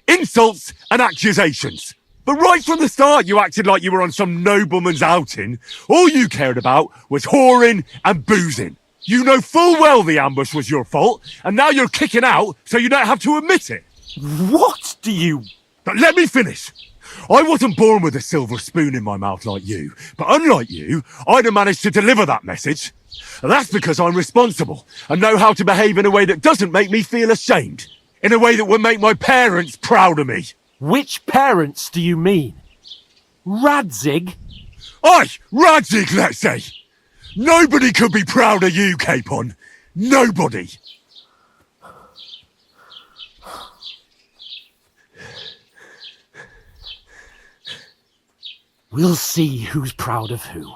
Insults and accusations. But right from the start, you acted like you were on some nobleman's outing. All you cared about was whoring and boozing. You know full well the ambush was your fault, and now you're kicking out so you don't have to admit it. What do you... But let me finish. I wasn't born with a silver spoon in my mouth like you, but unlike you, I'd have managed to deliver that message. That's because I'm responsible and know how to behave in a way that doesn't make me feel ashamed. In a way that would make my parents proud of me. Which parents do you mean? Radzig? Aye, Radzig, let's say. Nobody could be proud of you, Capon. Nobody. We'll see who's proud of who.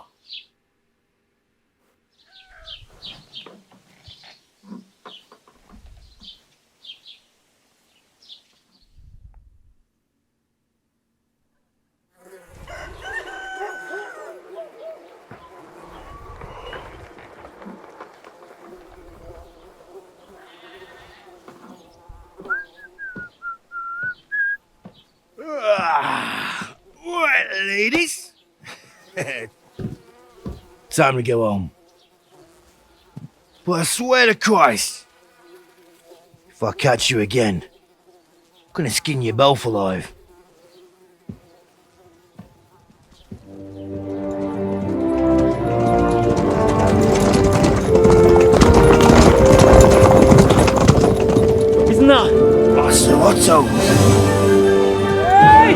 Right, ladies. Time to go home. But I swear to Christ, if I catch you again, I'm gonna skin you both alive. Isn't that? Otto. Hey!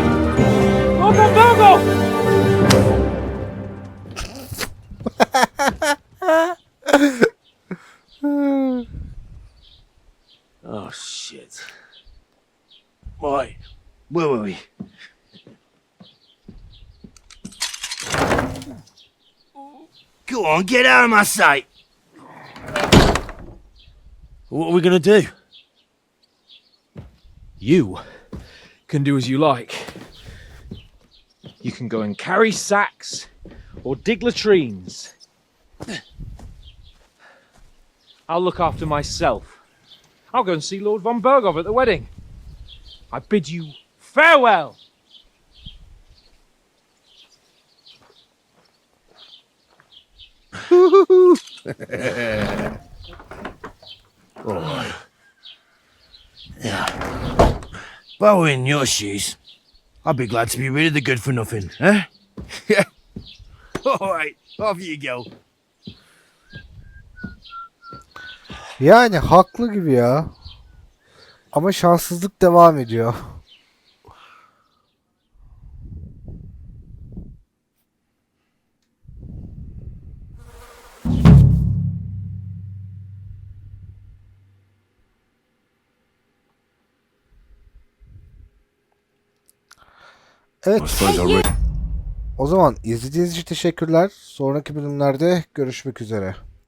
Oh, shit. Right, where were we? Go on, get out of my sight. What are we gonna do? You can do as you like. You can go and carry sacks or dig latrines. I'll look after myself. I'll go and see Lord von Berghoff at the wedding. I bid you farewell. Oh. Yeah. If I were in your shoes, I'd be glad to be rid of the good for nothing, eh? Yeah. Alright, off you go. Yani haklı gibi ya. Ama şanssızlık devam ediyor. Evet. O zaman izlediğiniz için teşekkürler. Sonraki bölümlerde görüşmek üzere.